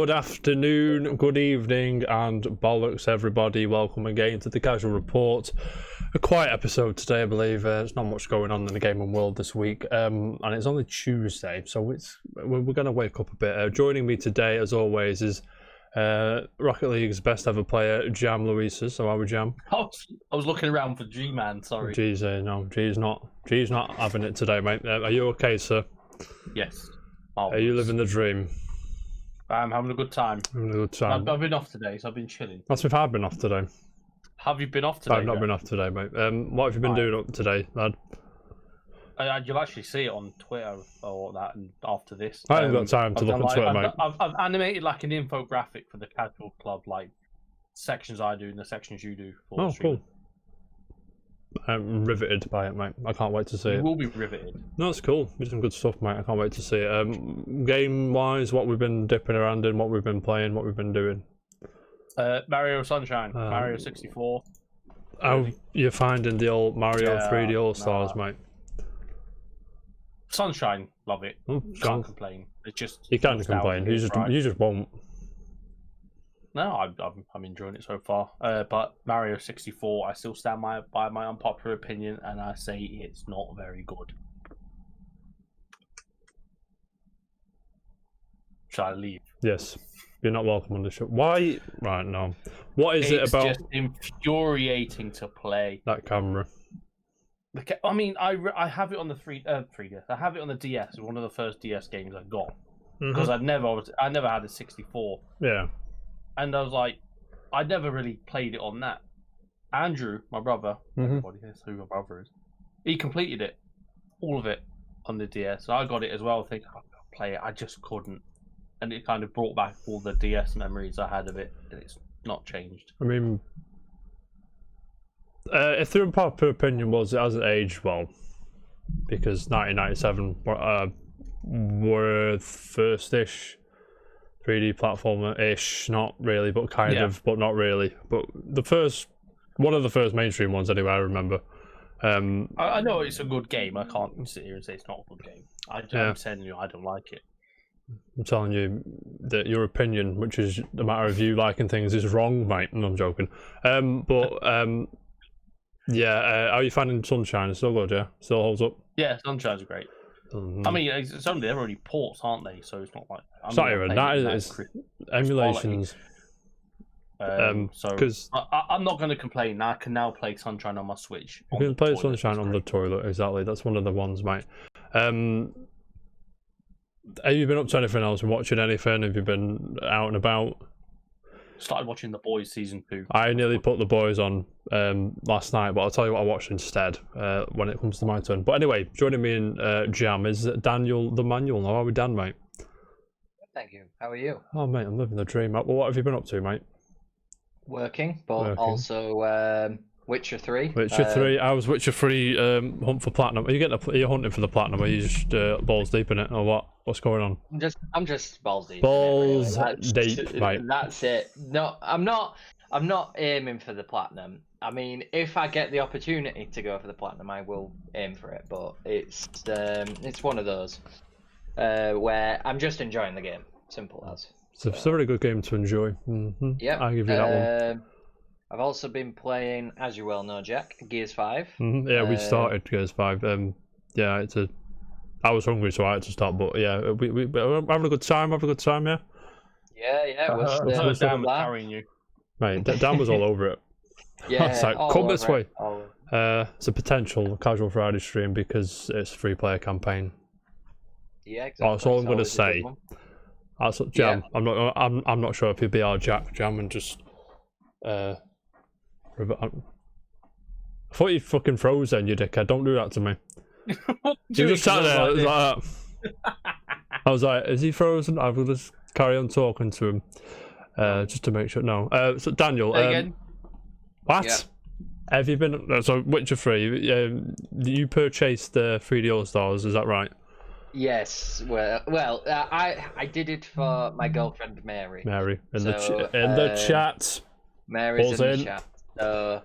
Good afternoon, good evening, and bollocks everybody. Welcome again to the Casual Report. A quiet episode today, I believe. There's not much going on in the gaming world this week, and it's only Tuesday, so we're going to wake up a bit. Joining me today, as always, is Rocket League's best ever player, Jam Louisa. So how are we, Jam? I was looking around for G-Man, sorry. G's not having it today, mate. Are you okay, sir? Yes. Are you living the dream? I'm having a good time. Having a good time. I've been off today, so I've been chilling. That's if I've been off today. Have you been off today? I've not been off today, mate. What have you been doing up today, lad? You'll actually see it on Twitter or that and after this. I haven't got time to look on Twitter, mate. I've animated like an infographic for the Casual Club, like sections I do and the sections you do. For cool. I'm riveted by it, mate. I can't wait to see it. You will be riveted. No, it's cool. It's some good stuff, mate. I can't wait to see it. Game-wise, what we've been dipping around in, what we've been playing, what we've been doing. Mario Sunshine, Mario 64. How you're finding the old Mario 3D All-Stars, mate? Sunshine, love it. Can't complain. It's just you can't complain. You just won't. No, I'm enjoying it so far. But Mario 64, I still stand by my unpopular opinion, and I say it's not very good. Shall I leave? Yes. You're not welcome on the show. Why? Right, no. What is it about? It's just infuriating to play. That camera. I mean, I have it on the 3DS. I have it on the DS. It's one of the first DS games I got because I never had a 64. Yeah. And I was like, I never really played it on that. Andrew, my brother, everybody knows who my brother is. He completed it, all of it, on the DS. So I got it as well, thinking I'll play it. I just couldn't, and it kind of brought back all the DS memories I had of it, and it's not changed. I mean, if the unpopular opinion was it hasn't aged well, because 1997 were first-ish 3D platformer-ish, not really, but kind of, but not really. But one of the first mainstream ones anyway, I remember. I know it's a good game. I can't sit here and say it's not a good game. I'm telling you, I don't like it. I'm telling you that your opinion, which is a matter of you liking things, is wrong, mate. No, I'm joking. Yeah, how are you finding Sunshine? It's still good, yeah? Still holds up? Yeah, Sunshine's great. I mean, it's only they're already ports, aren't they? So it's not like it's not even that. It's emulations. Because I'm not going to complain. I can now play Sunshine on my Switch. You can play Sunshine on the toilet. Exactly. That's one of the ones, mate. Have you been up to anything else? Watching anything? Have you been out and about? Started watching The Boys season 2. I nearly put The Boys on last night, but I'll tell you what I watched instead when it comes to my turn. But anyway, joining me in Jam is Daniel the Manual. How are we, Dan, mate? Thank you. How are you? Oh, mate, I'm living the dream. Well, what have you been up to, mate? Working, but also Witcher 3. Witcher 3. I was Witcher 3 hunt for platinum. Are you hunting for the platinum? Or are you just balls deep in it, or what? What's going on? I'm just balls deep. Balls deep, mate. That's it. No, I'm not aiming for the platinum. I mean, if I get the opportunity to go for the platinum, I will aim for it. But it's one of those where I'm just enjoying the game. Simple as. It's a very good game to enjoy. Yeah, I'll give you that one. I've also been playing, as you well know, Jack, Gears 5. Yeah, we started Gears 5. Yeah, I was hungry, so I had to stop. But yeah, we're having a good time. Yeah. Yeah. We're carrying you. Mate, Dan was all over it. Yeah, it's like, come this way. It's a potential Casual Friday stream because it's a free-player campaign. Yeah, exactly. That's all I'm going to say. That's Jam. Yeah. I'm not sure if you'd be our Jam and just. I thought you fucking froze then, you dickhead. Don't do that to me. You just sat there like that. I was like, is he frozen? I will just carry on talking to him. Just to make sure. No. So Daniel. Again. What? Yeah. Have you been? So Witcher 3. You purchased the 3D All Stars. Is that right? Yes. Well. I did it for my girlfriend Mary. Mary in the chat. Mary's in the chat. Yes.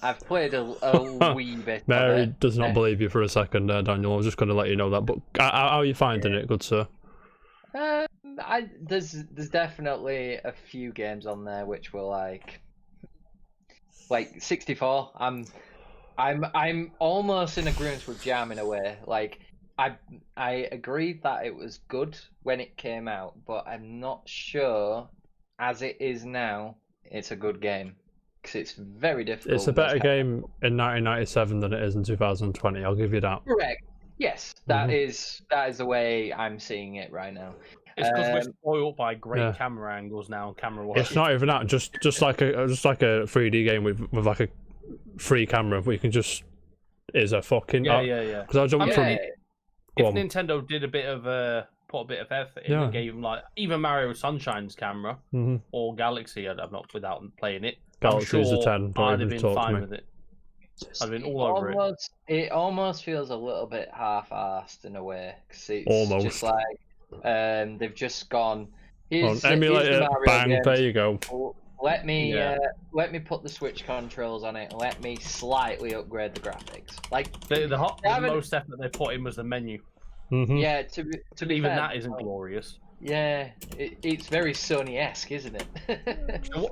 I've played a wee bit. Mary does not believe you for a second, Daniel. I was just going to let you know that. But how are you finding it, good sir? There's definitely a few games on there which were like 64. I'm almost in agreement with Jam in a way. Like I agreed that it was good when it came out, but I'm not sure as it is now it's a good game because it's very difficult. It's a better game in 1997 than it is in 2020. I'll give you that. Correct. Yes, that is the way I'm seeing it right now. It's because we're spoiled by great camera angles now and camera work. It's not even that. Just like a 3D game with like a free camera, where you can just is a fucking yeah. Because I jumped from. If Nintendo did put a bit of effort in and gave them like even Mario Sunshine's camera or Galaxy, I'm not without playing it. Galaxy's a 10. I'd have been fine with it. I've been all over it. It almost feels a little bit half-assed in a way, because it's almost just like they've just gone. Emulate it, bang! Games. There you go. Let me put the Switch controls on it. And let me slightly upgrade the graphics. Like the most effort they put in was the menu. Yeah, to be even fair, that isn't glorious. Yeah, it's very Sony-esque, isn't it? Do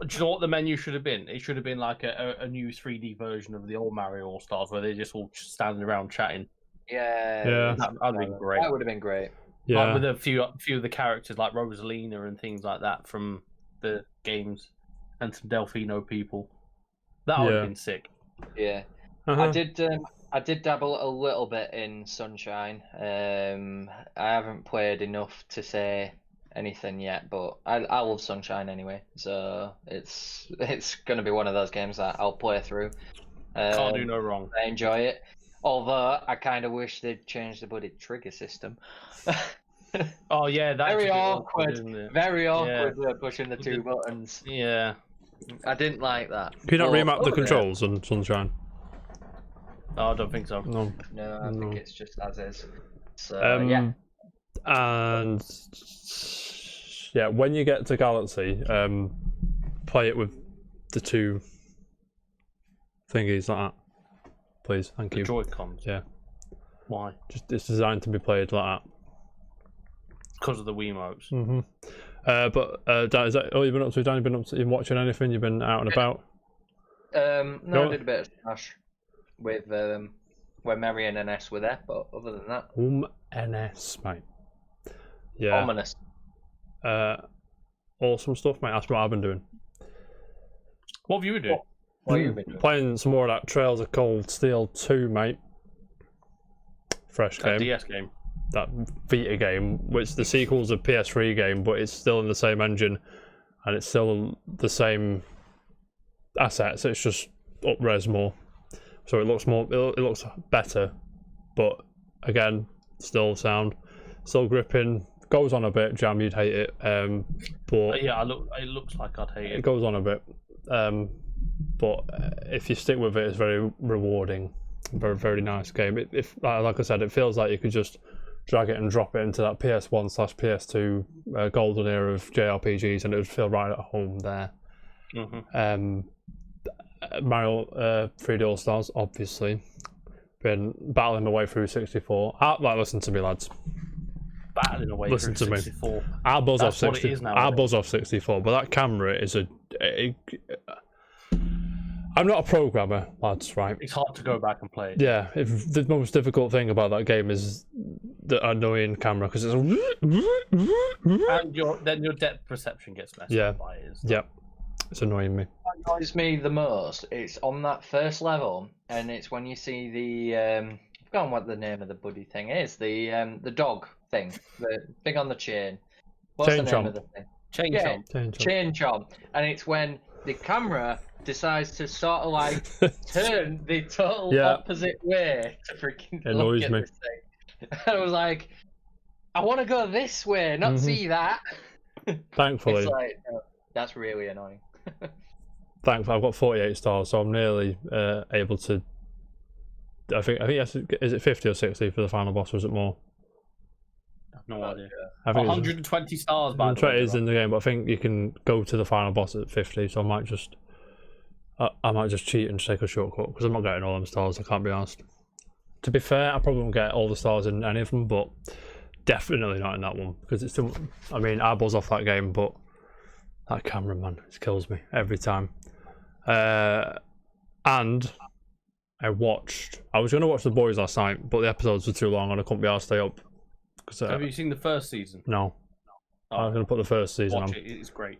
you know what the menu should have been? It should have been like a new 3D version of the old Mario All-Stars where they're just all standing around chatting. Yeah. That'd have been great. That would have been great. Yeah. Like with a few of the characters like Rosalina and things like that from the games and some Delfino people. That would have been sick. Yeah. I did dabble a little bit in Sunshine. I haven't played enough to say anything yet, but I love Sunshine anyway. So it's going to be one of those games that I'll play through. Can't do no wrong. I enjoy it. Although I kind of wish they'd changed the bloody trigger system. Oh yeah, that's very awkward. Very awkward pushing the two buttons. Yeah, I didn't like that. Can you not remap the controls on Sunshine? No, I don't think so. No, I think it's just as is. So and when you get to Galaxy, play it with the two thingies like that, please. Thank you. Joy-Cons. Yeah. Why? Just it's designed to be played like that. Because of the Wiimotes. But Dan, is that all you've been up to? Dan, you been watching anything? You've been out and about? No, I did a bit of Smash with when Mary and NS were there, but other than that, NS, mate. Yeah. Ominous. Awesome stuff, mate. That's what I've been doing. What have you been doing? What have you been doing? Playing some more of that Trails of Cold Steel 2, mate. Fresh game. DS game. That Vita game, which the sequel's a PS3 game, but it's still in the same engine, and it's still the same assets. It's just up-res more, so it looks more. It looks better, but again, still sound, still gripping. Goes on a bit. Jam, you'd hate it, but yeah, it looks like I'd hate it. It goes on a bit, but if you stick with it, it's very rewarding. Very, very nice game. If like I said, it feels like you could just drag it and drop it into that PS1/PS2 golden era of JRPGs, and it would feel right at home there. Mario 3D All Stars, obviously, been battling my way through 64. Listen to me, lads. Battling away Listen through to 64. Me. I'll buzz off 60. I'll buzz off 64, but that camera is I'm not a programmer, lads, right? It's hard to go back and play it. Yeah, the most difficult thing about that game is the annoying camera, because it's and your depth perception gets messed up by it. Yeah, it's annoying me. What annoys me the most, it's on that first level, and it's when you see the I've forgotten what the name of the buddy thing is, the dog thing, the thing on the chain. What's the name of the thing? Chain chomp. And it's when the camera decides to sort of like turn the total opposite way to freaking look at this thing. I was like, I want to go this way, not see that. Thankfully. It's like, no, that's really annoying. Thankfully, I've got 48 stars, so I'm nearly able to. I think is it 50 or 60 for the final boss, or is it more? No idea. I think 120 stars by the way. It is in the game, but I think you can go to the final boss at 50, so I might just cheat and take a shortcut, because I'm not getting all them stars, I can't be asked. To be fair, I probably won't get all the stars in any of them, but definitely not in that one because it's too. I mean, I buzz off that game, but that cameraman, it kills me every time. And I was going to watch The Boys last night, but the episodes were too long and I couldn't be asked to stay up. Have you seen the first season? No. I was going to put the first season Watch on. it, it's great.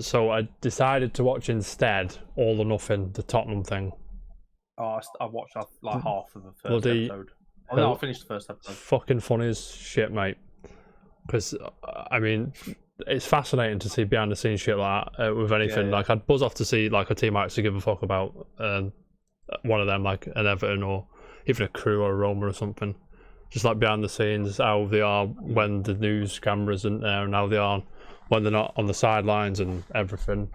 So I decided to watch instead All or Nothing, the Tottenham thing. Oh, I watched like half of the first Bloody episode. Oh, no, I finished the first episode. Fucking funny as shit, mate. Because, I mean, it's fascinating to see behind the scenes shit like that with anything. Yeah. Like, I'd buzz off to see like a team I actually give a fuck about. One of them, like an Everton or even a Crew or a Roma or something. Just like behind the scenes, how they are when the news cameras aren't there and how they are when they're not on the sidelines and everything.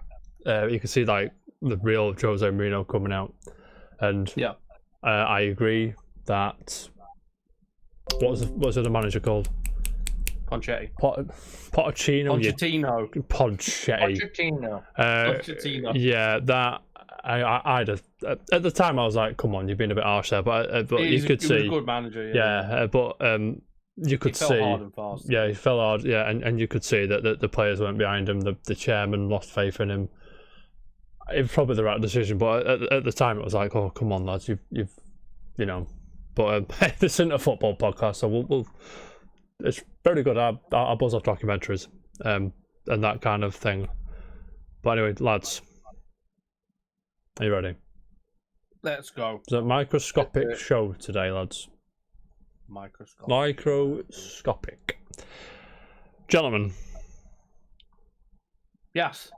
You can see like the real Jose Mourinho coming out. And Yeah. I agree that what's the other manager called? Ponchetti. Pochettino. Pochettino. Pochettino. Pochettino. Yeah, that I'd have, at the time I was like, come on, you've been a bit harsh there, but you could see. He was a good manager. Yeah, but you could he fell see. hard and fast. Yeah, he fell hard. Yeah, and you could see that the players weren't behind him. The chairman lost faith in him. It was probably the right decision, but at the time it was like, oh, come on, lads, you've you know. But this isn't a football podcast, so we'll it's very good. I buzz off documentaries and that kind of thing. But anyway, lads, are you ready? Let's go. It's a microscopic show today, lads. Microscopic. Gentlemen. Yes.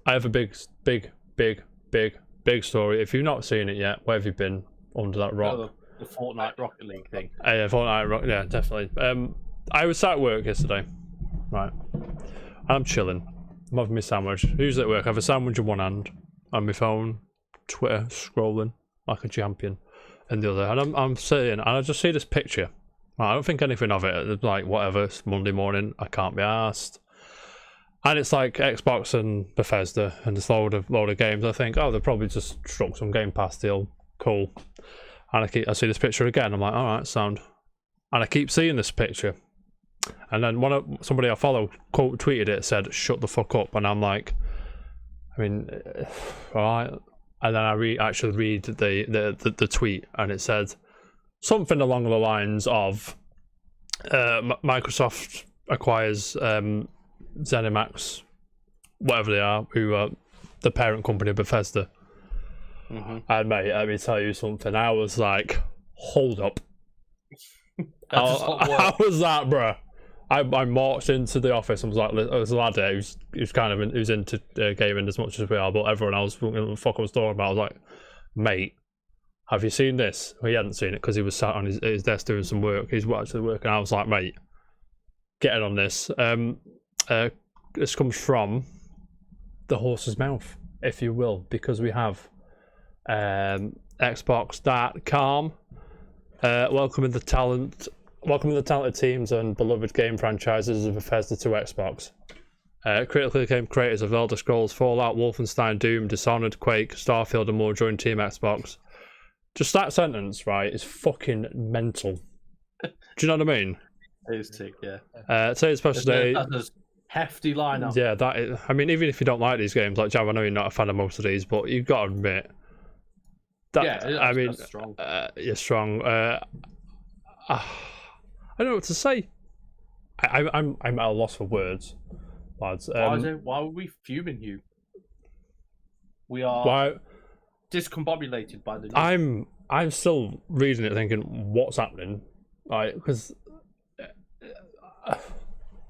I have a big story. If you've not seen it yet, where have you been under that rock? The Fortnite Rocket League thing. Yeah, Fortnite rock. Yeah, definitely. I was at work yesterday, right? I'm chilling. I'm having my sandwich. Usually at work, I have a sandwich in one hand and my phone, Twitter, scrolling like a champion in the other. And I'm sitting, and I just see this picture. I don't think anything of it. It's like, whatever, it's Monday morning, I can't be asked. And it's like Xbox and Bethesda, and this load of games. I think, oh, they probably just struck some Game Pass deal. Cool. And I see this picture again. I'm like, all right, sound. And I keep seeing this picture. And then somebody I follow tweeted it, said, "Shut the fuck up." And I'm like, I mean, all right. And then I actually read the tweet, and it said something along the lines of Microsoft acquires Zenimax, whatever they are, who are the parent company of Bethesda. Mm-hmm. And mate, let me tell you something. I was like, hold up. How was that, bro? I marched into the office and was like, there's a lad there who's into gaming as much as we are, but everyone else, what the fuck I was talking about, I was like, mate, have you seen this? Well, he hadn't seen it because he was sat on his desk doing some work. He's actually working. I was like, mate, get in on this. This comes from the horse's mouth, if you will, because we have Xbox.com welcoming the talented teams and beloved game franchises of Bethesda to Xbox. Critically acclaimed creators of Elder Scrolls, Fallout, Wolfenstein, Doom, Dishonored, Quake, Starfield, and more join Team Xbox. Just that sentence, right, is fucking mental. Do you know what I mean? It is sick, yeah. Today's special day. That's a hefty lineup. Yeah, that is. I mean, even if you don't like these games, like Jav, I know you're not a fan of most of these, but you've got to admit that. Yeah, I mean, that's strong. you're strong. I don't know what to say. I'm at a loss for words, lads. Why are we fuming you? We are discombobulated by the news. I'm still reading it, thinking, what's happening? Like, because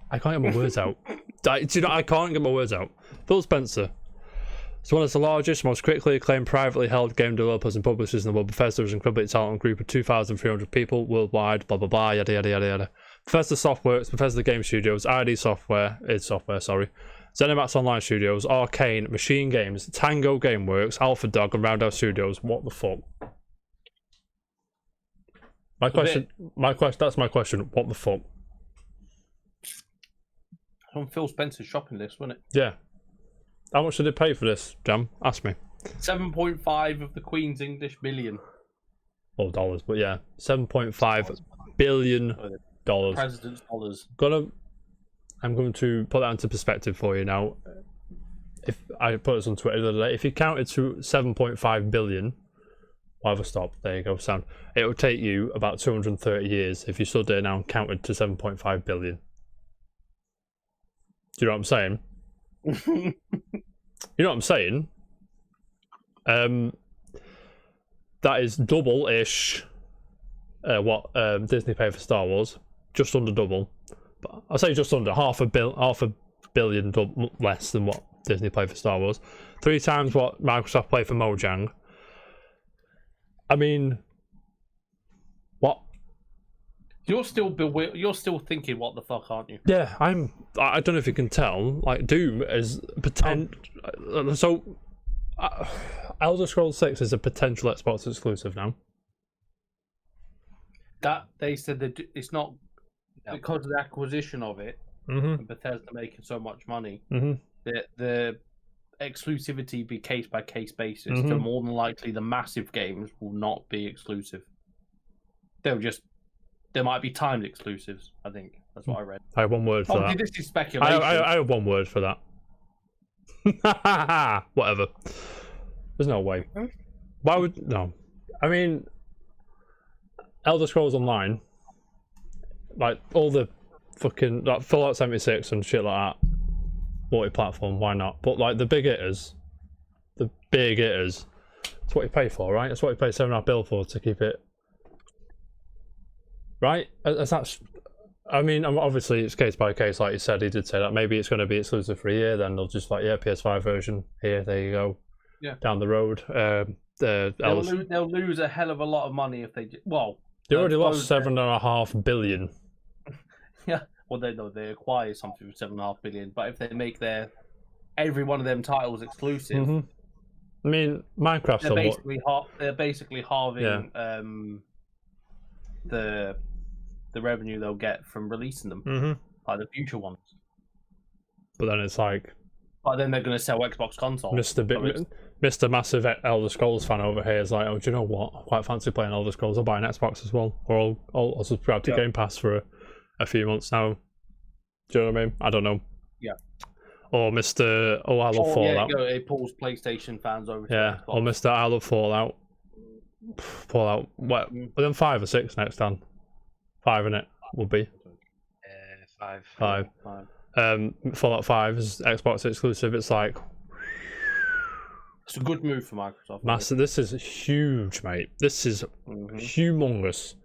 I can't get my words out. I can't get my words out. Phil Spencer. It's one of the largest, most critically acclaimed, privately held game developers and publishers in the world. Bethesda is an incredibly talented group of 2,300 people worldwide, blah, blah, blah, yada, yada, yada, yada. Bethesda Softworks, Bethesda Game Studios, Zenimax Online Studios, Arcane, Machine Games, Tango Gameworks, Alpha Dog, and Roundhouse Studios. What the fuck? That's my question. What the fuck? On Phil Spencer's shopping list, wasn't it? Yeah. How much did they pay for this, Jam? Ask me. 7.5 of the Queen's English million. Oh, dollars, but yeah. 7.5 billion President's dollars. I'm going to put that into perspective for you now. If I put this on Twitter the other day, if you counted to 7.5 billion, why have I stopped? There you go, sound. It would take you about 230 years if you stood there now and counted to 7.5 billion. Do you know what I'm saying? You know what I'm saying? That is double-ish what Disney paid for Star Wars. Just under double. But I'll say just under half a billion less than what Disney paid for Star Wars. 3 times what Microsoft paid for Mojang. I mean, what? You're still thinking, what the fuck, aren't you? Yeah, I don't know if you can tell. Like Doom is Elder Scrolls 6 is a potential Xbox exclusive now. That they said that it's not because of the acquisition of it. And Bethesda making so much money. The exclusivity be case by case basis. So more than likely, the massive games will not be exclusive. There might be timed exclusives. I think that's what I read. I have one word for that. This is speculation. I have one word for that. Whatever. There's no way. Why would no? I mean, Elder Scrolls Online, like all the fucking like Fallout 76 and shit like that, multi-platform. Why not? But like the big hitters, that's what you pay for, right? That's what you pay $7.5 billion for to keep it. Right? That's. I mean, obviously it's case by case, like you said. He did say that maybe it's going to be exclusive for a year. Then they'll just like, yeah, PS5 version here. There you go. Yeah. Down the road, they'll lose a hell of a lot of money if they. Well, they already lost $7.5 billion. Yeah. Well, they acquire something for $7.5 billion. But if they make every one of them titles exclusive, I mean, Minecraft's they're basically halving the revenue they'll get from releasing them, like the future ones. But then it's like, but then they're going to sell Xbox consoles. Mr. Massive Elder Scrolls fan over here is like, oh, do you know what? I quite fancy playing Elder Scrolls. I'll buy an Xbox as well, or I'll subscribe to Game Pass for a few months now. Do you know what I mean? I don't know. Yeah. Or Mr. Oh, I love Fallout. Yeah, it pulls PlayStation fans over to Xbox. Or Mr. I love Fallout. Fallout. What? But then 5 or 6 next time. 5 in it would be. 5. Fallout 5 is Xbox exclusive. It's like, it's a good move for Microsoft. Massive. This is huge, mate. This is humongous.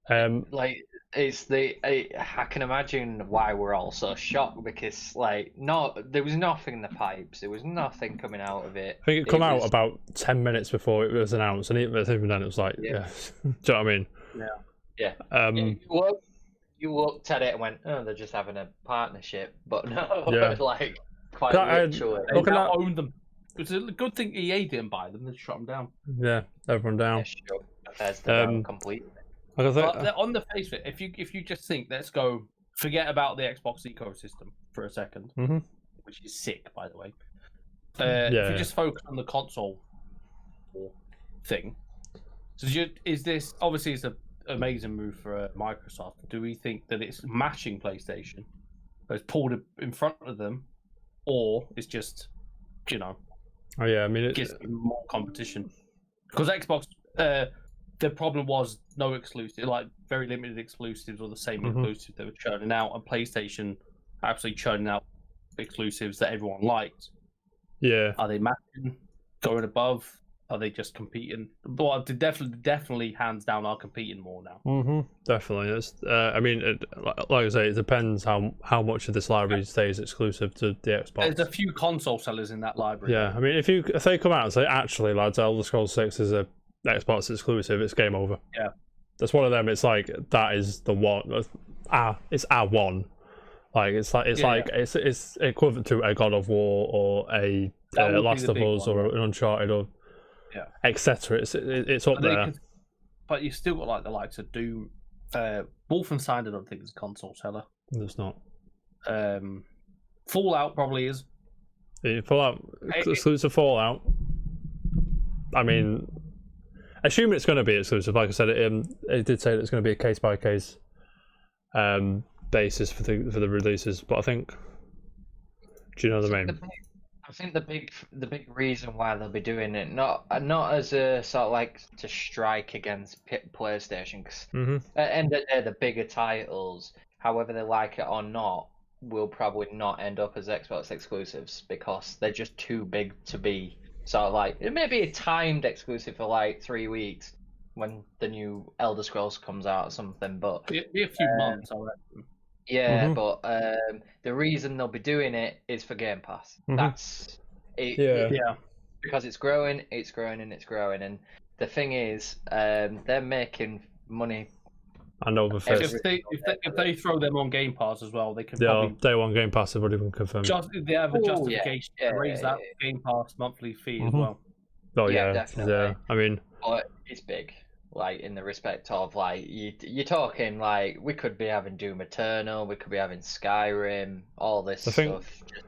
Like I can imagine why we're all so shocked, because there was nothing in the pipes. There was nothing coming out of it. I think it came out about 10 minutes before it was announced, and even then it was like, yeah. Do you know what I mean? Yeah. You looked at it and went, oh, they're just having a partnership, but no, like quite literally. They now own them. It's a good thing EA didn't buy them. They shut them down. Yeah, everyone down. Yeah, sure. Bethesda completely. But on the face of it, if you just think, let's go, forget about the Xbox ecosystem for a second, which is sick, by the way. If you just focus on the console thing, so is this obviously it's an amazing move for Microsoft? Do we think that it's matching PlayStation, so it's pulled in front of them, or it's just, Oh yeah, I mean it gives them more competition? Because Xbox, the problem was no exclusive, like very limited exclusives or the same exclusives they were churning out, and PlayStation absolutely churning out exclusives that everyone liked. Yeah. Are they matching, going above? Are they just competing? Well, they definitely hands down are competing more now. Definitely. It's, I mean, like I say, it depends how much of this library stays exclusive to the Xbox. There's a few console sellers in that library. Yeah, I mean, if they come out and say, actually, lads, Elder Scrolls 6 is a Xbox exclusive, it's game over. Yeah. That's one of them. It's like, that is the one. It's our one. Like it's equivalent to a God of War or a Last of Us or an Uncharted or etc. It's up there. But you've still got like the likes of Doom. Wolfenstein, I don't think is a console seller. It's not. Fallout probably is. Fallout exclusive Fallout. I mean, assuming it's going to be exclusive, like I said, it did say that it's going to be a case by case basis for the releases. But I think, do you know what I mean? I think the big reason why they'll be doing it not as a sort of like to strike against PlayStation, because at the end of the day, the bigger titles, however they like it or not, will probably not end up as Xbox exclusives because they're just too big to be sort of like, it may be a timed exclusive for like 3 weeks when the new Elder Scrolls comes out or something, but it'll be a few months, I reckon. Yeah, but the reason they'll be doing it is for Game Pass. That's it. Yeah. Because it's growing, and the thing is, they're making money. I know if they throw them on Game Pass as well, they can yeah, probably day one Game Pass have already been confirmed. they have a justification to raise that Game Pass monthly fee as well. Oh yeah, definitely. Yeah. I mean, but it's big. Like in the respect of like you're talking like we could be having Doom Eternal, we could be having Skyrim, all this stuff just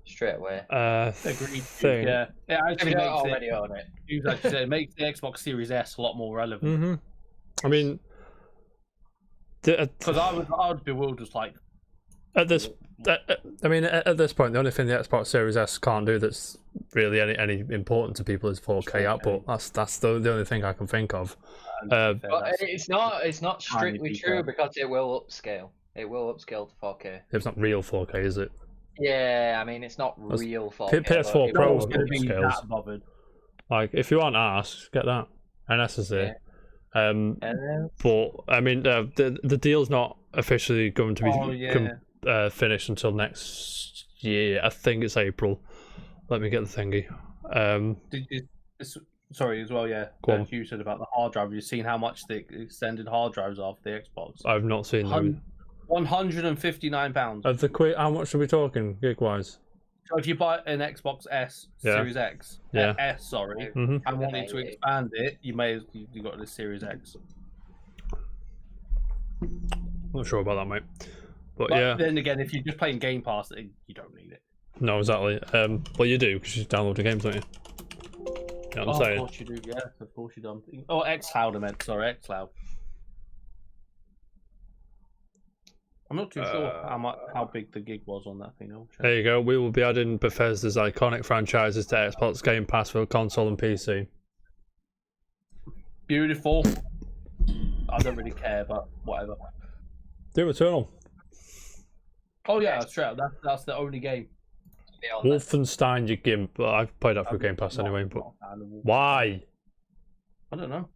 straight away. Agreed. Yeah, it actually makes already on it. It makes the Xbox Series S a lot more relevant. I mean, because I was bewildered, just like at this. I mean, at this point, the only thing the Xbox Series S can't do that's really any important to people is 4K output. That's the only thing I can think of. But it's not strictly true because it will upscale. It will upscale to 4K. It's not real 4K, is it? Yeah, I mean it's not real 4K. PS4 Pro upscales. Like if you aren't asked, get that. NSSA. But I mean, the deal's not officially going to be finished until next year. I think it's April. Let me get the thingy. Sorry, as well, yeah. You said about the hard drive. Have you seen how much the extended hard drives are for the Xbox? I've not seen them. £159. How much are we talking, gig-wise? So if you buy an Xbox S Series X, S, and wanted to expand it, you got this Series X. Not sure about that, mate. But then again, if you're just playing Game Pass, you don't need it. No, exactly. Well, you do because you download the games, don't you? You know what I'm saying? Of course you do. Yeah, of course you do. Oh, xCloud, I meant. Sorry, xCloud. I'm not too sure how big the gig was on that thing. There you go. We will be adding Bethesda's iconic franchises to Xbox Game Pass for console and PC. Beautiful. I don't really care, but whatever. Doom Eternal. Oh yeah, that's true. That's the only game. Wolfenstein, you gimp. But I've played that for Game Pass anyway. But why? I don't know.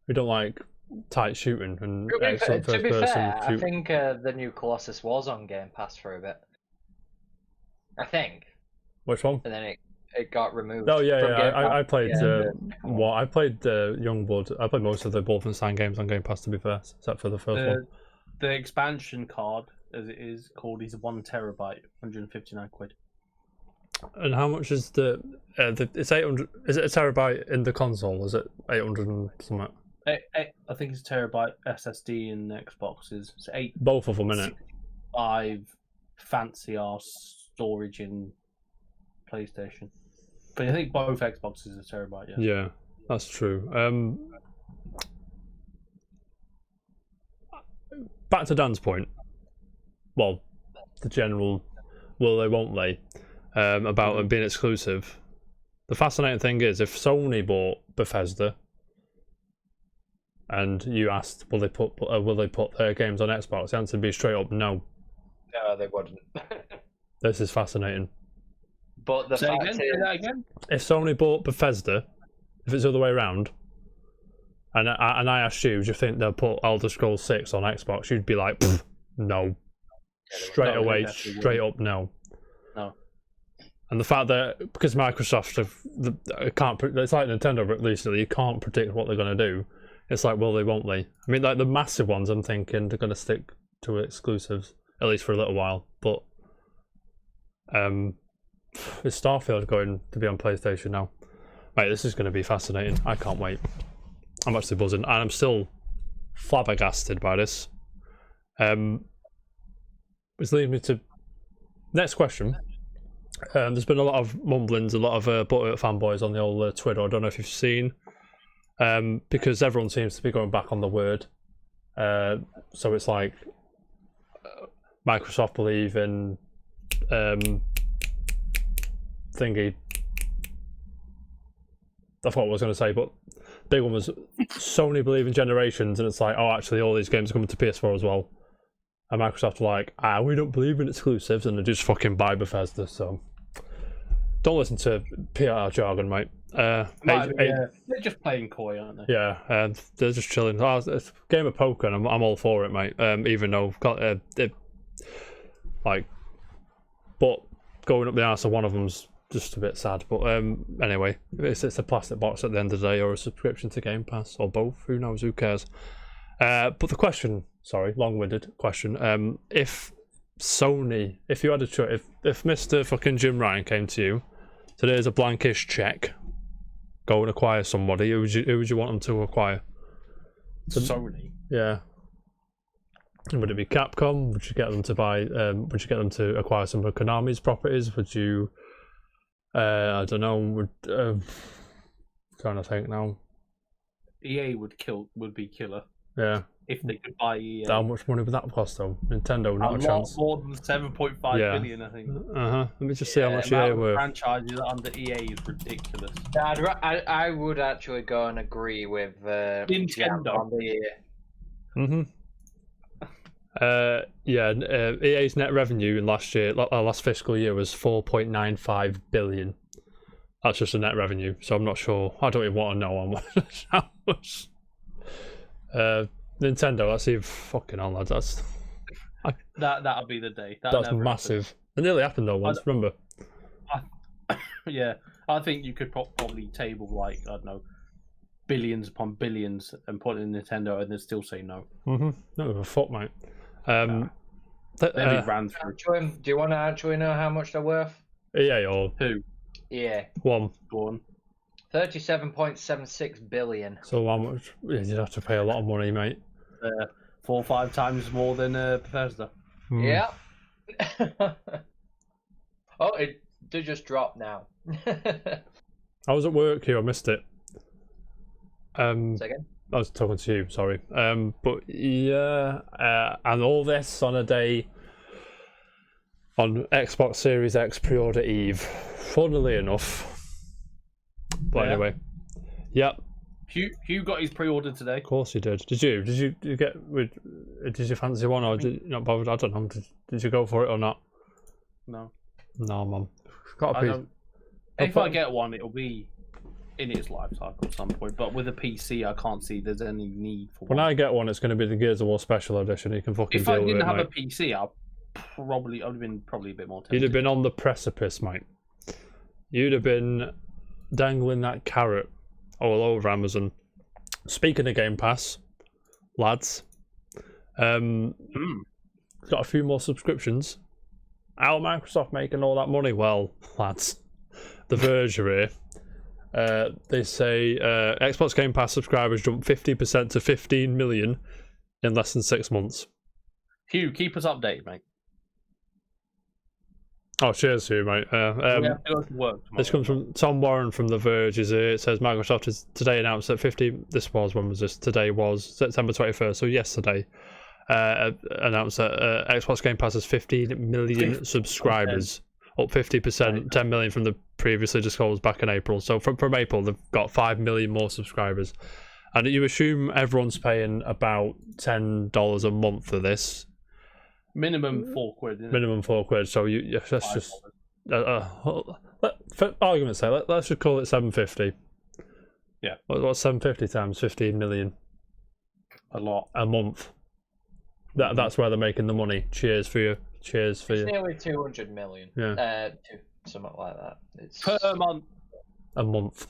We don't like tight shooting and excellent first person. I think the new Colossus was on Game Pass for a bit. I think. Which one? And then it got removed. Oh yeah. I played I played Youngblood. I played most of the Wolfenstein games on Game Pass, to be fair, except for the first one. The expansion card, as it is called, is 1 terabyte, 159 quid. And how much is it's 800? Is it a terabyte in the console? Is it 800 and something? I think it's terabyte SSD in Xboxes. It's 8. Both of them, innit? 5 fancy ass storage in PlayStation. But I think both Xboxes are terabyte. Yeah. Yeah, that's true. Back to Dan's point. Well, the general will they, won't they, about them being exclusive. The fascinating thing is, if Sony bought Bethesda, and you asked, will they put their games on Xbox? The answer would be straight up no. No, they wouldn't. This is fascinating. But the fact is, say that again. If Sony bought Bethesda, if it's the other way around, and I asked you, do you think they'll put Elder Scrolls 6 on Xbox? You'd be like, no. Straight away, straight up, no. No. And the fact that, because Microsoft it's like Nintendo recently, you can't predict what they're going to do. It's like, will they, won't they? I mean, like the massive ones, I'm thinking they're going to stick to exclusives, at least for a little while. But is Starfield going to be on PlayStation now? Mate, this is going to be fascinating. I can't wait. I'm actually buzzing, and I'm still flabbergasted by this. Which leads me to next question. There's been a lot of mumblings, a lot of Butthurt fanboys on the old Twitter. I don't know if you've seen, because everyone seems to be going back on the word. So it's like Microsoft believe in thingy. I forgot what I was going to say, but big one was Sony believe in generations, and it's like, oh, actually, all these games are coming to PS4 as well. And Microsoft are like, we don't believe in exclusives, and they just fucking buy Bethesda. So don't listen to PR jargon, mate. They're just playing coy, aren't they? Yeah, and they're just chilling. It's a game of poker, and I'm all for it, mate. Even though but going up the arse of one of them's just a bit sad. But anyway, it's a plastic box at the end of the day, or a subscription to Game Pass, or both. Who knows? Who cares? But the question, sorry, long-winded question. If Sony, if you had a choice, if Mr. fucking Jim Ryan came to you, today's a blankish check, go and acquire somebody, who would you want them to acquire? Sony. Yeah. Would it be Capcom? Would you get them to buy? Would you get them to acquire some of Konami's properties? Would you? I don't know. Trying to think now. EA would be killer. Yeah. If they could buy EA. How much money would that cost though? Nintendo, not a chance. More than 7.5 billion, I think. Let me just see how much EA were. Franchises under EA is ridiculous. I would actually go and agree with Nintendo. EA's net revenue in last fiscal year was 4.95 billion. That's just a net revenue, so I'm not sure. I don't even want to know how much. Nintendo, that's even fucking on, lads. That'll be the day. That's massive. Happen. It nearly happened though once. Remember? Yeah, I think you could probably table like, I don't know, billions upon billions and put it in Nintendo and they'd still say no. Not with a fuck, mate. Ran through. Do you want to actually know how much they're worth? EA or who? Yeah. One. Go on. 37.76 billion. So how much? You'd have to pay a lot of money, mate. 4 or 5 times more than Bethesda. Yeah. Oh, it did just drop now. I was at work here. I missed it. Second. I was talking to you. Sorry. But yeah, and all this on a day on Xbox Series X pre-order eve. Funnily enough. But anyway, yep. Hugh got his pre-order today. Of course he did. Did you? Did you fancy one, or did you not bother? I don't know. Did you go for it or not? No. No, mum. Got a piece. If I get one, it'll be in its life cycle at some point. But with a PC, I can't see there's any need for one. When I get one, it's going to be the Gears of War Special Edition. You can fucking If deal I with it, didn't have mate. a PC, I'd have been probably a bit more tempted. You'd have been on the precipice, mate. You'd have been dangling that carrot all over Amazon. Speaking of Game Pass, lads, got a few more subscriptions. How Microsoft making all that money? Well, lads, The Verge are here. They say Xbox Game Pass subscribers jumped 50% to 15 million in less than 6 months. Hugh, keep us updated, mate. Oh, cheers to you, mate. We have to go to work tomorrow. This comes from Tom Warren from The Verge. It says Microsoft has today announced that when was this? Today was September 21st, so yesterday. Announced that Xbox Game Pass has 15 million subscribers, up 50%, 10 million from the previously disclosed back in April. So from April, they've got 5 million more subscribers. And you assume everyone's paying about $10 a month for this. Minimum £4, isn't it? Minimum £4. So that's just for argument's sake, let's just call it $7.50. Yeah. What's $7.50 times 15 million? A lot. A month. That's where they're making the money. Cheers for you. Cheers for you. It's nearly 200 million. Yeah. Something like that. It's per month. A month.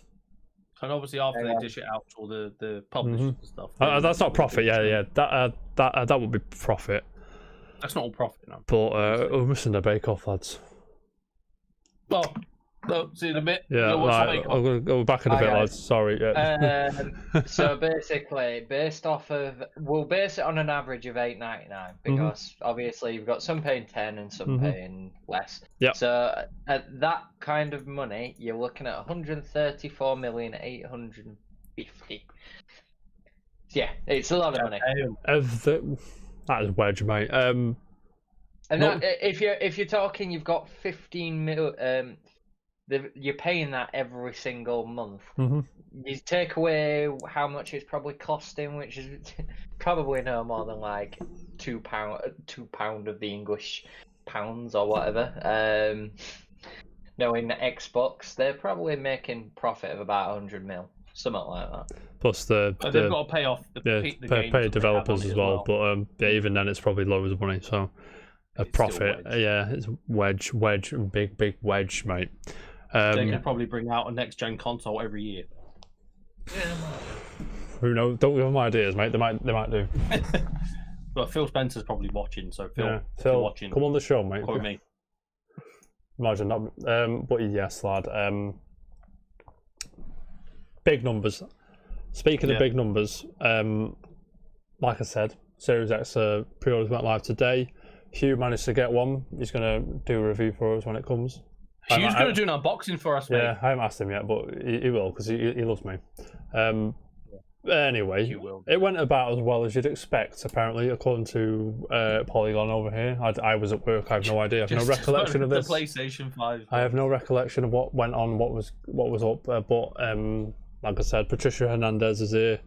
And obviously after they dish it out to all the publishers and stuff. That's not profit. Yeah. That would be profit. That's not all profit, no. But we're missing the Bake Off, lads. Well, see you in a bit. Yeah, right. I'll go back in a bit, lads. Sorry. Yeah. So basically, we'll base it on an average of $8.99 because obviously you've got some paying 10 and some paying less. Yeah. So at that kind of money, you're looking at 134,850,000. Yeah, it's a lot of money. That is wedge, mate. And if you're talking, you've got 15 mil. You're paying that every single month. Mm-hmm. You take away how much it's probably costing, which is probably no more than like £2 of the English pounds or whatever. Knowing Xbox, they're probably making profit of about 100 mil, something like that. Plus they've got to pay off the pay developers as well. But even then, it's probably loads of money. So a profit, it's wedge, big wedge, mate. They could probably bring out a next gen console every year. Who knows? Don't give them ideas, mate. They might do. But Phil Spencer's probably watching, so Phil, if Phil, you're watching, come on the show, mate. call me. Imagine that. But yes, lad. Big numbers. Speaking of big numbers, like I said, Series X pre-orders went live today. Hugh managed to get one. He's going to do a review for us when it comes. Hugh's going to do an unboxing for us, mate. Yeah, I haven't asked him yet, but he will, because he loves me. Anyway, it went about as well as you'd expect, apparently, according to Polygon over here. I was at work, I have no idea. I have no recollection of this. The PlayStation 5. I have no recollection of what went on, what was up. But like I said, Patricia Hernandez is here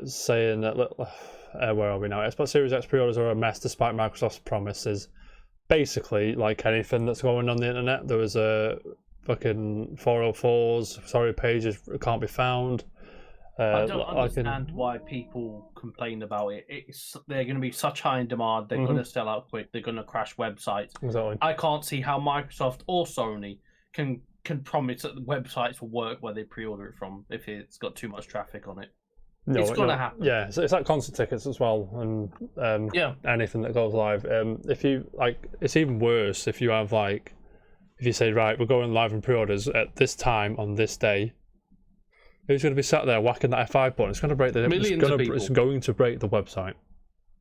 saying that, where are we now? Xbox Series X pre-orders are a mess despite Microsoft's promises. Basically, like anything that's going on the internet, there was a fucking 404s, pages can't be found. I don't understand why people complain about it. They're going to be such high in demand. They're going to sell out quick. They're going to crash websites. Exactly. I can't see how Microsoft or Sony can promise that the websites will work where they pre-order it from if it's got too much traffic on it. No, it's going to happen. Yeah, it's like concert tickets as well, and anything that goes live. If you it's even worse if you have if you say, right, we're going live in pre-orders at this time on this day. Who's going to be sat there whacking that F5 button? It's going to break It's going to break the website.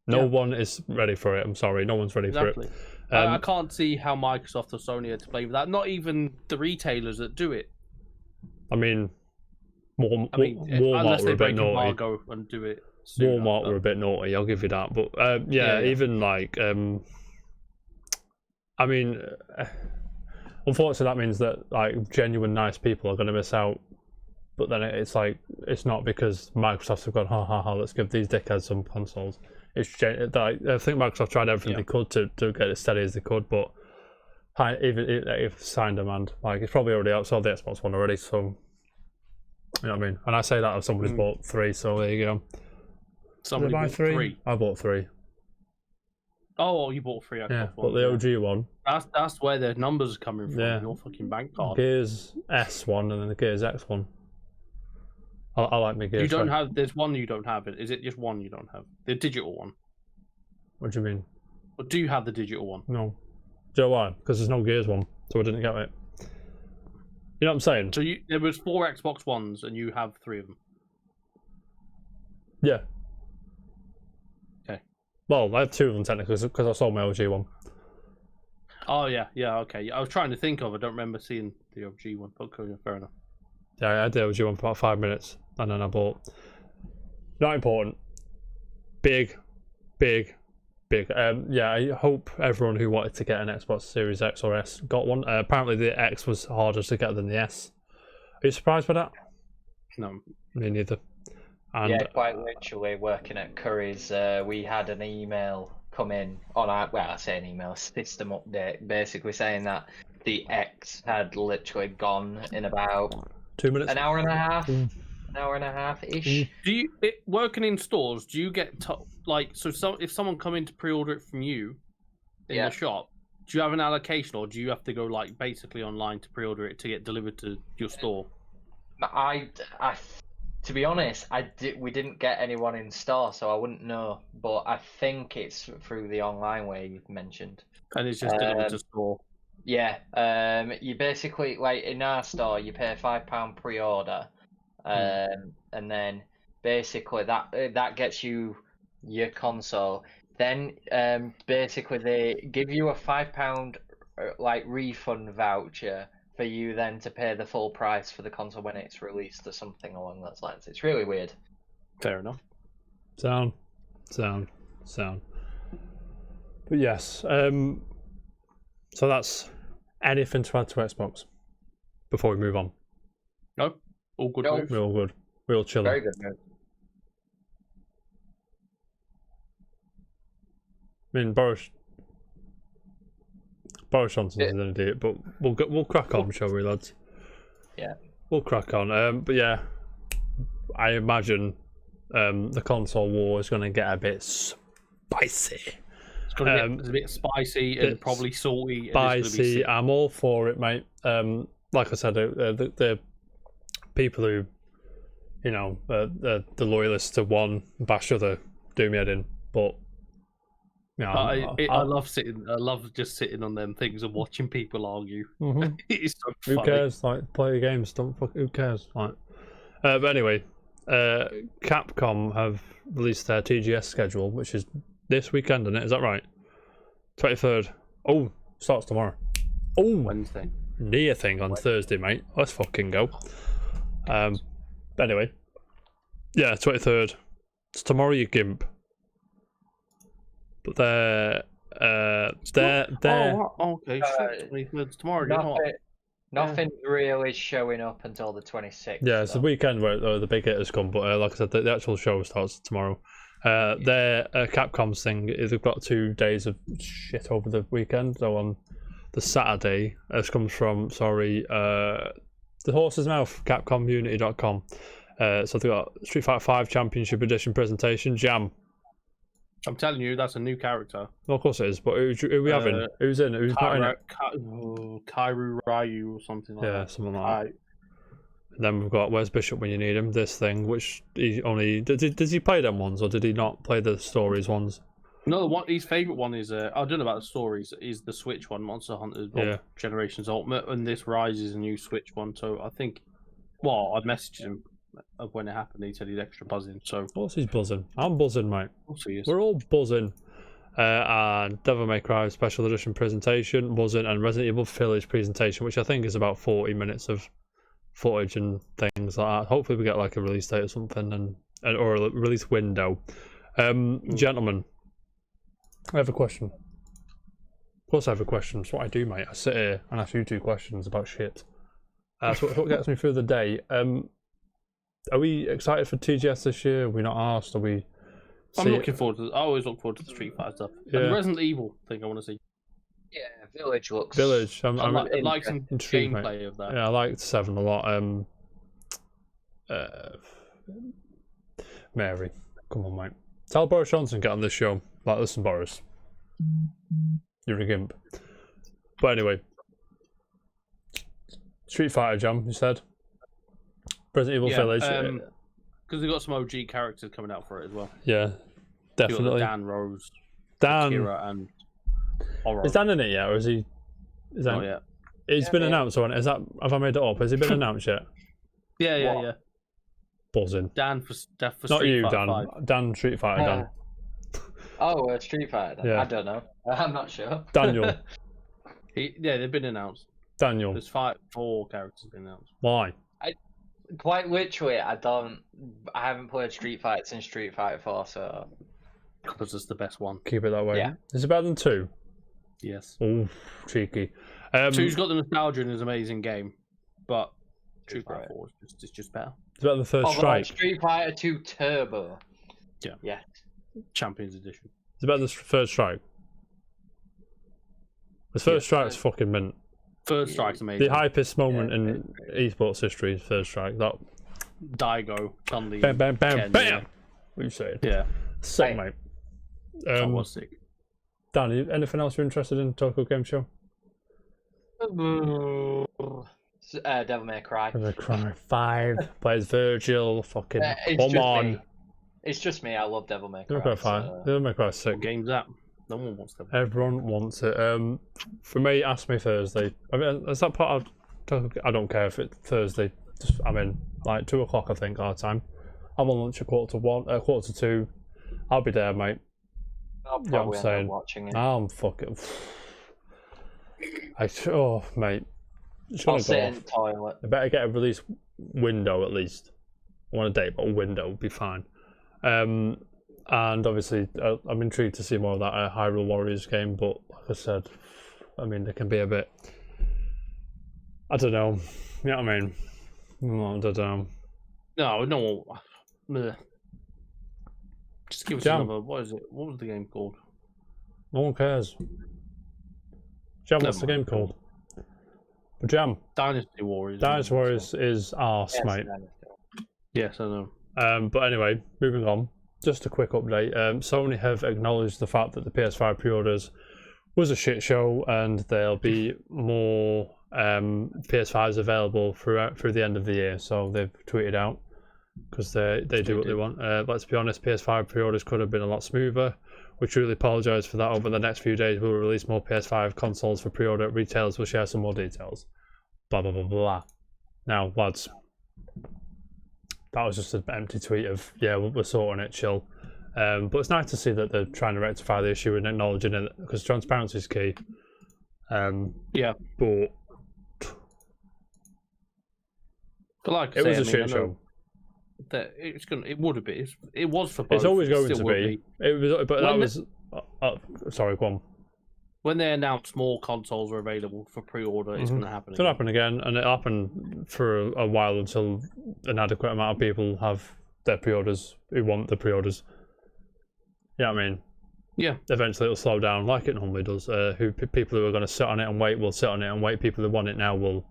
No one is ready for it. I'm sorry, no one's ready for it. I can't see how Microsoft or Sony are to blame for that. Not even the retailers that do it. I mean, Walmart unless were they a bit break naughty. embargo and do it sooner, Walmart were a bit naughty, I'll give you that. But even I mean, unfortunately, that means that genuine nice people are going to miss out. But then it's not because Microsoft have gone, ha, let's give these dickheads some consoles. I think Microsoft tried everything they could to get it steady as they could, but even if it's high in demand, it's probably already outsold the Xbox One already, so you know what I mean? And I say that as somebody's bought 3, so there you go. Somebody bought 3? I bought 3. Oh, you bought 3 Xbox Yeah, One. but the OG one. That's where the numbers are coming from, your fucking bank card. Gears S1 and then the Gears X1. I like my Gears. There's one you don't have. Is it just one you don't have? The digital one? What do you mean? Or do you have the digital one? No. Do you know why? Because there's no Gears one, so I didn't get it. You know what I'm saying? So there was 4 Xbox Ones and you have 3 of them? Yeah. Okay. Well, I have 2 of them technically because I sold my OG one. Oh, yeah, okay. I was trying to think of, I don't remember seeing the OG one, but fair enough. Yeah, I had the OG one for about 5 minutes and then I bought. Not important. Big. I hope everyone who wanted to get an Xbox Series X or S got one. Apparently the X was harder to get than the S. Are you surprised by that? No. Me neither. And, quite literally working at Curry's, we had an email come in on I say an email, system update, basically saying that the X had literally gone in about 2 minutes? An hour and a half? An hour and a half-ish. Working in stores, do you get if someone come in to pre-order it from you in the shop, do you have an allocation or do you have to go basically online to pre-order it to get delivered to your store? To be honest, we didn't get anyone in store, so I wouldn't know. But I think it's through the online way you've mentioned. And it's just delivered to store. Yeah. You basically in our store, you pay £5 pre-order, and then basically that gets you your console. Then basically they give you a £5 refund voucher for you then to pay the full price for the console when it's released or something along those lines. It's really weird. Fair enough. Sound. But yes, so that's anything to add to Xbox before we move on. No, all good. No. Moves. We're all good. We're all chilling. Very good. Mate. I mean, Boris Johnson's an idiot, but we'll crack on, shall we, lads? Yeah. We'll crack on. But yeah, I imagine the console war is going to get a bit spicy. It's going to get a bit spicy and probably salty. Spicy. I'm all for it, mate. Like I said, the people who, you know, the loyalists to one bash other do me head in, but. Yeah, I love sitting. I love just sitting on them things and watching people argue. Mm-hmm. It's so funny. Who cares? Like, play the games. Don't fuck. Who cares? Like, but anyway, Capcom have released their TGS schedule, which is this weekend, isn't it? Is that right? 23rd. Oh, starts tomorrow. Oh, Wednesday. Near thing on Thursday, mate. Let's fucking go. Anyway, yeah, 23rd. It's tomorrow, you gimp. But they're okay. Sure, tomorrow. Nothing's really showing up until the 26th. Yeah, it's the weekend where the big hitters come. But like I said, the actual show starts tomorrow. Their Capcom's thing, they've got 2 days of shit over the weekend. So on the Saturday, this comes from the horse's mouth, CapcomUnity.com. So they've got Street Fighter 5 Championship Edition presentation, Jam. I'm telling you, that's a new character. Well, of course it is, but who we having? Who's in? Who's not in it? Kairu Ryu or something like that. Yeah, something like that. And then we've got Where's Bishop When You Need Him? This thing, which he only did he play them ones or did he not play the stories ones? No, his favourite one is I don't know about the stories. Is the Switch one, Monster Hunter Generations Ultimate, and this Rise is a new Switch one. So I think, well, I messaged him of when it happened. He said he's extra buzzing. So Of course he's buzzing. I'm buzzing, mate. we'll We're all buzzing. And Devil May Cry Special Edition presentation, buzzing, and Resident Evil Village presentation, which I think is about 40 minutes of footage and things like that. Hopefully we get like a release date or something, or a release window. Gentlemen, I have a question. Of course I have a question. It's what I do, mate. I sit here and ask you 2 questions about shit. So what gets me through the day. Are we excited for TGS this year? Are we not asked? Are we? I'm looking forward to. I always look forward to the Street Fighter stuff. Yeah. And the Resident Evil thing I want to see. Yeah, Village looks. Village. I'd like some intrigued, gameplay of that. Yeah, I liked 7 a lot. Mary, come on, mate. Tell Boris Johnson get on this show. Like, listen, Boris, you're a gimp. But anyway, Street Fighter Jam, you said. Resident Evil Village. Because they've got some OG characters coming out for it as well. Yeah, definitely. Dan Rose, Dan, Akira, and Oro. Is Dan in it yet, or is he? Is that? Not yet. He's been announced, or is that? Have I made it up? Has he been announced yet? Yeah. Buzzing. Dan for Not Street you, Fighter Dan. 5. Dan Street Fighter, Dan. Street Fighter. Then. Yeah. I don't know. I'm not sure. Daniel. They've been announced. Daniel. There's 4 characters been announced. Why? Quite literally, I haven't played Street Fighter since Street Fighter 4, so. Because it's the best one. Keep it that way. Yeah. Is it better than 2? Yes. Oh, cheeky. 2's got the nostalgia and is an amazing game, but Street Fighter 4 is just better. It's better than First Strike. Street Fighter 2 Turbo. Yeah. Champions Edition. It's better than First Strike. The First Strike's fucking mint. First Strike's amazing. The hypest moment in esports history is First Strike. That Daigo, Chun-Li, bam, bam, bam, Ken, bam. What you saying? Yeah. Sick, mate. That was sick. Dan, anything else you're interested in Tokyo Game Show? Devil May Cry. Devil May Cry 5 plays Virgil. Fucking It's come just on. me. It's just me. I love Devil May Cry. Devil May Cry 5. Devil May Cry 6. What game's that? No one wants them. Everyone wants it. For me, ask me Thursday. I mean, is that part of? I don't care if it's Thursday. I'm in like 2 o'clock, I think, our time. I'm on lunch at 1:45, 1:45. I'll be there, mate. I'll probably end up watching it. I'm fucking. Mate. I'll sit in the toilet. I better get a release window at least. I want a date, but a window would be fine. And obviously, I'm intrigued to see more of that Hyrule Warriors game. But like I said, I mean, they can be a bit. I don't know. You know what I mean? I don't know. No. Bleh. Just give us another. What is it? What was the game called? No one cares. Jam, what's the game called? But Jam. Dynasty Warriors. Dynasty Warriors is arse, mate. Yes, I know. But anyway, moving on. Just a quick update. Sony have acknowledged the fact that the PS5 pre-orders was a shit show, and there'll be more PS5s available through the end of the year. So they've tweeted out because they do what they want. Let's be honest, PS5 pre-orders could have been a lot smoother. We truly apologise for that. Over the next few days, we'll release more PS5 consoles for pre-order. Retailers will share some more details. Blah blah blah blah. Now, lads, that was just an empty tweet of we're sorting it, chill. But it's nice to see that they're trying to rectify the issue and acknowledging it, because transparency is key. But like it was a shit show. That it would have been. It was for both. It's always going to be. It was, but that was. Sorry, go on. When they announced more consoles are available for pre-order, it's going to happen. It's going to happen again, and it'll happen for a while until an adequate amount of people have their pre-orders who want the pre-orders. You know what I mean? Yeah. Eventually, it'll slow down like it normally does. People who are going to sit on it and wait will sit on it and wait. People who want it now will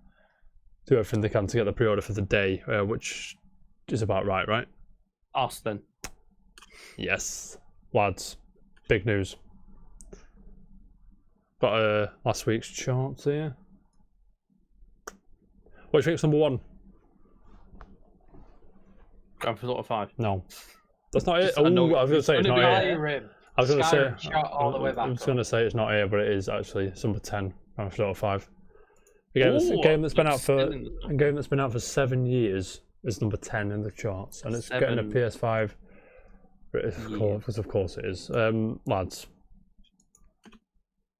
do everything they can to get the pre-order for the day, which is about right? Us then. Yes, lads. Big news. Got last week's charts here. What do you think's number one? Grand Theft Auto 5. No, that's not it. I was going to say it's not here. I was going to say. I was going to say it's not here, but it is actually. It's number 10. Grand Theft Auto 5. A game that's been out for 7 years is number 10 in the charts, and it's getting a PS5. Of course it is. Lads,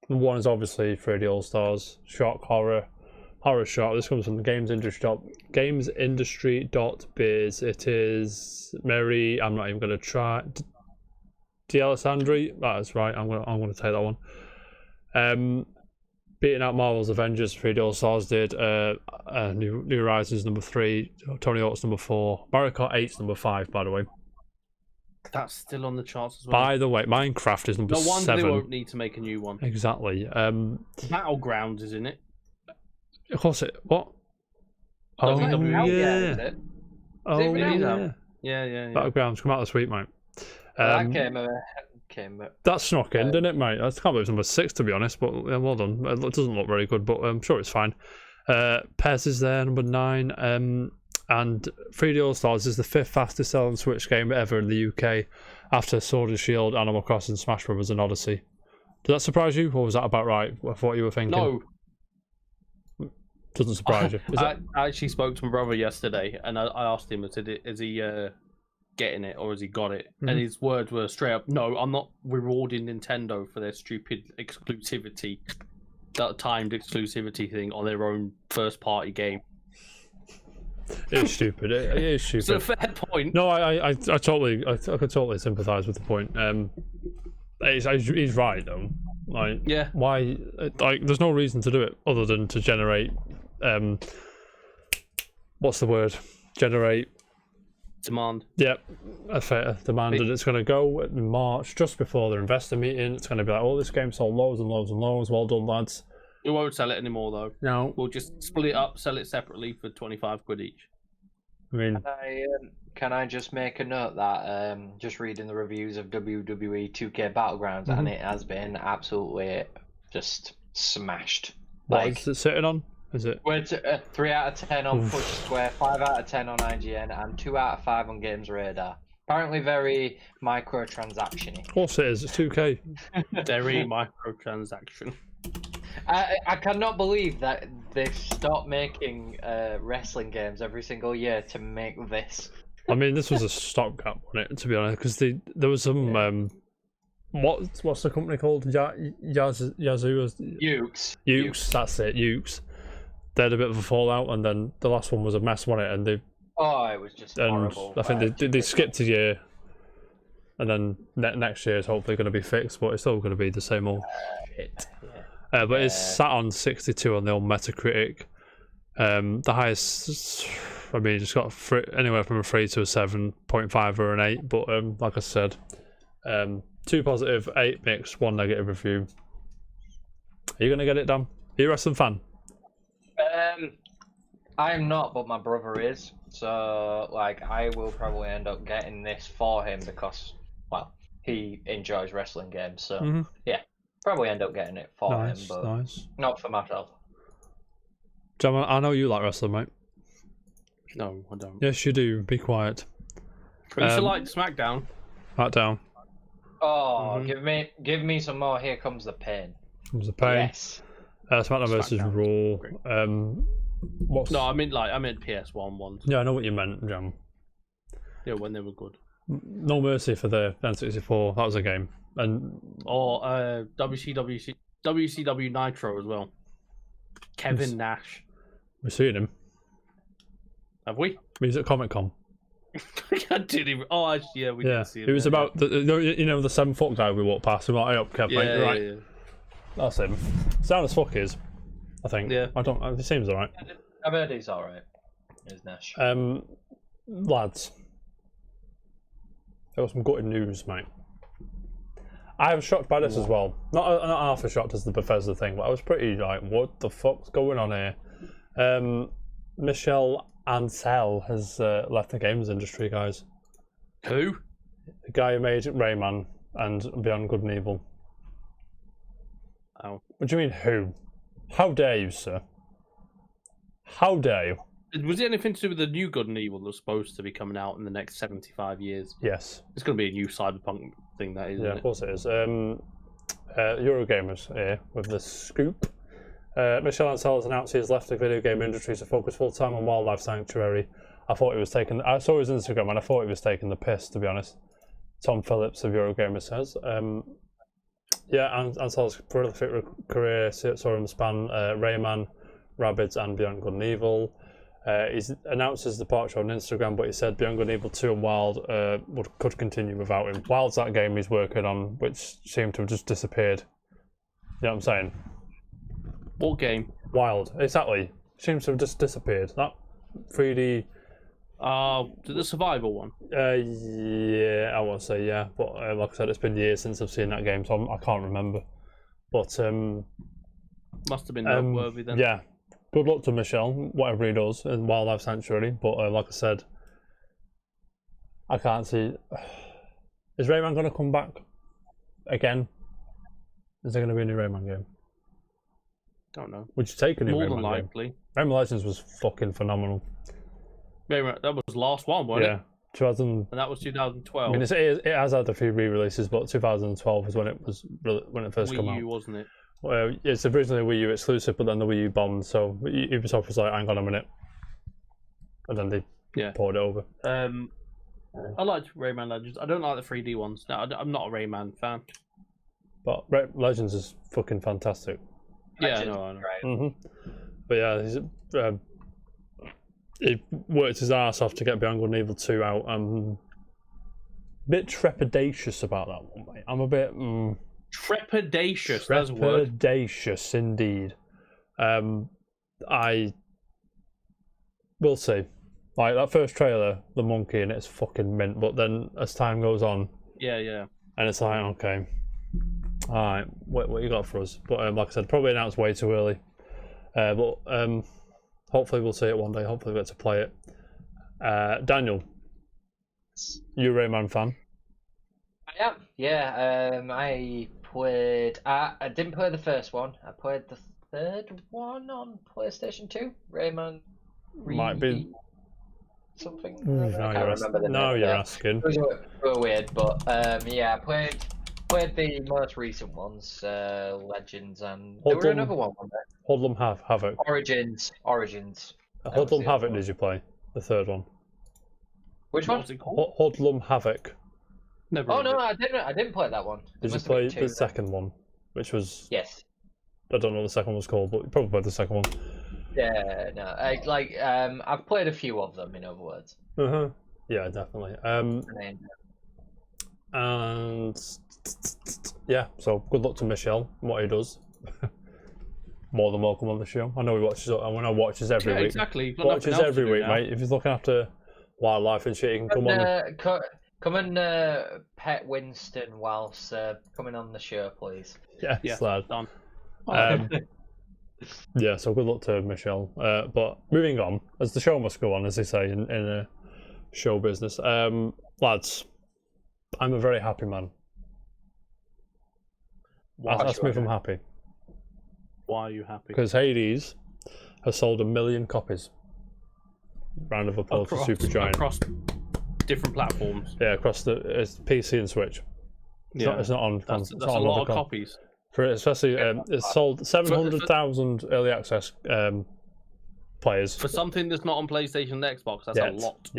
number one is obviously 3D All Stars. Shock horror shock. This comes from the gamesindustry.biz. It is Mary. I'm not even going to try. D'Alessandri. That is right. I'm going to take that one. Beating out Marvel's Avengers, 3D All Stars did. New Horizons number 3, Tony Hawk's number 4, Mario Kart 8's number 5, by the way. That's still on the charts as well. By the way, Minecraft is number 7. No wonder they won't need to make a new one. Exactly. Battlegrounds is in it. Of course it. What? Oh, yeah. Oh, yeah. Yeah. Battlegrounds come out this week, mate. That came. That snuck in, didn't it, mate? I can't believe it's number 6, to be honest, but well done. It doesn't look very good, but I'm sure it's fine. PES is there, number 9, and 3D All Stars is the 5th fastest selling Switch game ever in the UK, after Sword and Shield, Animal Crossing, Smash Bros. And Odyssey. Did that surprise you, or was that about right? What you were thinking? No. Doesn't surprise you. I actually spoke to my brother yesterday, and I asked him, I said, is he getting it, or has he got it? Mm-hmm. And his words were straight up, no, I'm not rewarding Nintendo for their stupid exclusivity, that timed exclusivity thing on their own first party game. It's stupid. It is stupid. It's a fair point. No, I could totally sympathise with the point. He's right though. Like, yeah. Why? Like, there's no reason to do it other than to generate. What's the word? Generate demand. Yep, a fair demand, and it's going to go in March, just before their investor meeting. It's going to be like, oh, this game sold loads and loads and loads. Well done, lads. We won't sell it anymore, though. No. We'll just split it up, sell it separately for 25 quid each. I mean... Can I just make a note that just reading the reviews of WWE 2K Battlegrounds, and it has been absolutely just smashed. What is it sitting on? Is it? We're 3 out of 10 on Push Square, 5 out of 10 on IGN, and 2 out of 5 on Games Radar. Apparently very microtransaction-y. Of course it is, it's 2K. Very microtransaction. I cannot believe that they've stopped making wrestling games every single year to make this. I mean, this was a stopgap on it, to be honest, because there was some... What's the company called? Yazoo? Ukes, that's it, Ukes. They had a bit of a fallout, and then the last one was a mess, wasn't it? And it was just horrible. I think they skipped a year. and then next year is hopefully going to be fixed, but it's still going to be the same old shit. But it's sat on 62 on the old Metacritic. The highest, I mean, it's got anywhere from a 3 to a 7.5 or an 8. But like I said, 2 positive, 8 mixed, 1 negative review. Are you going to get it, Dan? Are you a wrestling fan? I'm not, but my brother is. So, like, I will probably end up getting this for him because, well, he enjoys wrestling games. So, yeah, probably end up getting it for him, but not for myself. Jam, I know you like wrestling, mate. No, I don't. Yes, you do. Be quiet. I used to like SmackDown. SmackDown. Oh, give me some more. Here comes the pain. Comes the pain. Yes. SmackDown versus Raw. No, I meant PS1 ones. Yeah, I know what you meant, Jam. Yeah, when they were good. No Mercy for the N64. That was a game. And WCW Nitro as well. Kevin Nash. We've seen him. Have we? He's at Comic Con. I didn't even. Oh, actually, yeah, we did see him. It was about the 7-foot guy we walked past. We were like, "Hey up, Kev, mate, you're right." Yeah. That's him. Sound as fuck is, I think. Yeah. I don't. It seems alright. I've heard he's alright. He's Nash. Lads, there was some gutted news, mate. I was shocked by this as well. Not half as shocked as the Bethesda thing, but I was pretty like, what the fuck's going on here? Michel Ancel has left the games industry, guys. Who? The guy who made Rayman and Beyond Good and Evil. Oh. What do you mean, who? How dare you, sir? How dare you? Was it anything to do with the new Good and Evil that's supposed to be coming out in the next 75 years? Yes. It's going to be a new cyberpunk thing, that is, Yeah, of course it is. Eurogamers here with the scoop. Michel Ancel has announced he has left the video game industry to focus full-time on Wildlife Sanctuary. I saw his Instagram and I thought he was taking the piss, to be honest. Tom Phillips of Eurogamer says. Ancel's prolific career saw him span Rayman, Rabbids and Beyond Good and Evil. He's announced his departure on Instagram, but he said Beyond Good and Evil 2 and Wild could continue without him. Wild's that game he's working on, which seemed to have just disappeared. You know what I'm saying? What game? Wild, exactly. Seems to have just disappeared. That 3D. The survival one. Yeah, I won't say yeah, but like I said, it's been years since I've seen that game, so I can't remember. But must have been noteworthy then. Yeah. Good luck to Michel, whatever he does in Wildlife Sanctuary. But like I said, I can't see. Is Rayman going to come back again? Is there going to be a new Rayman game? Don't know. Would you take a new More Rayman than game? likely. Rayman Legends was fucking phenomenal. Rayman, that was the last one, wasn't it? Yeah, 2000. And that was 2012. I mean, it has had a few re-releases, but 2012 is when it first came out. Wii U, wasn't it? Well, it's originally a Wii U exclusive, but then the Wii U bombed, so Ubisoft was like, hang on a minute. And then they poured it over. I liked Rayman Legends. I don't like the 3D ones. No, I'm not a Rayman fan. But Legends is fucking fantastic. Yeah, I know. Mm-hmm. But yeah, he worked his ass off to get Beyond Good and Evil 2 out. I'm a bit trepidatious about that one, mate. I'm a bit... Trepidatious, that's a word. Trepidatious, indeed. I will see. Like, that first trailer, the monkey, and it's fucking mint, but then as time goes on... Yeah. And it's like, okay... Alright, what you got for us? But like I said, probably announced way too early. But hopefully we'll see it one day. Hopefully we'll get to play it. Daniel, you a Rayman fan? I am. Yeah. I played. I didn't play the first one. I played the third one on PlayStation 2. Rayman. Might be something. Now you're asking. It was a bit weird, but yeah, I played the most recent ones, Legends, and there were another one. Hoodlum Havoc. Origins. Hoodlum Havoc. Did you play the third one? Which one? What's it called? Hoodlum Havoc. Never. Oh no, I didn't play that one. Did you play the second one, which was? Yes. I don't know what the second one was called, but you probably played the second one. Yeah, no, I've played a few of them. In other words. Yeah, definitely. And yeah, so good luck to Michelle and what he does. More than welcome on the show. I know he watches. I want to watches every week. Exactly. Watches every week, mate. If he's looking after wildlife and shit, he can come on. Come and pet Winston whilst coming on the show, please. Yes, lad. Done. Yeah, so good luck to Michelle. But moving on, as the show must go on, as they say in show business. Lads, I'm a very happy man. Ask me if I'm happy. Why are you happy? Because Hades has sold 1 million copies. Round of applause for Supergiant. Across different platforms. Yeah, across it's PC and Switch. It's not on. That's a lot of copies. For especially, it's sold 700,000 early access players. For something that's not on PlayStation and Xbox, that's a lot.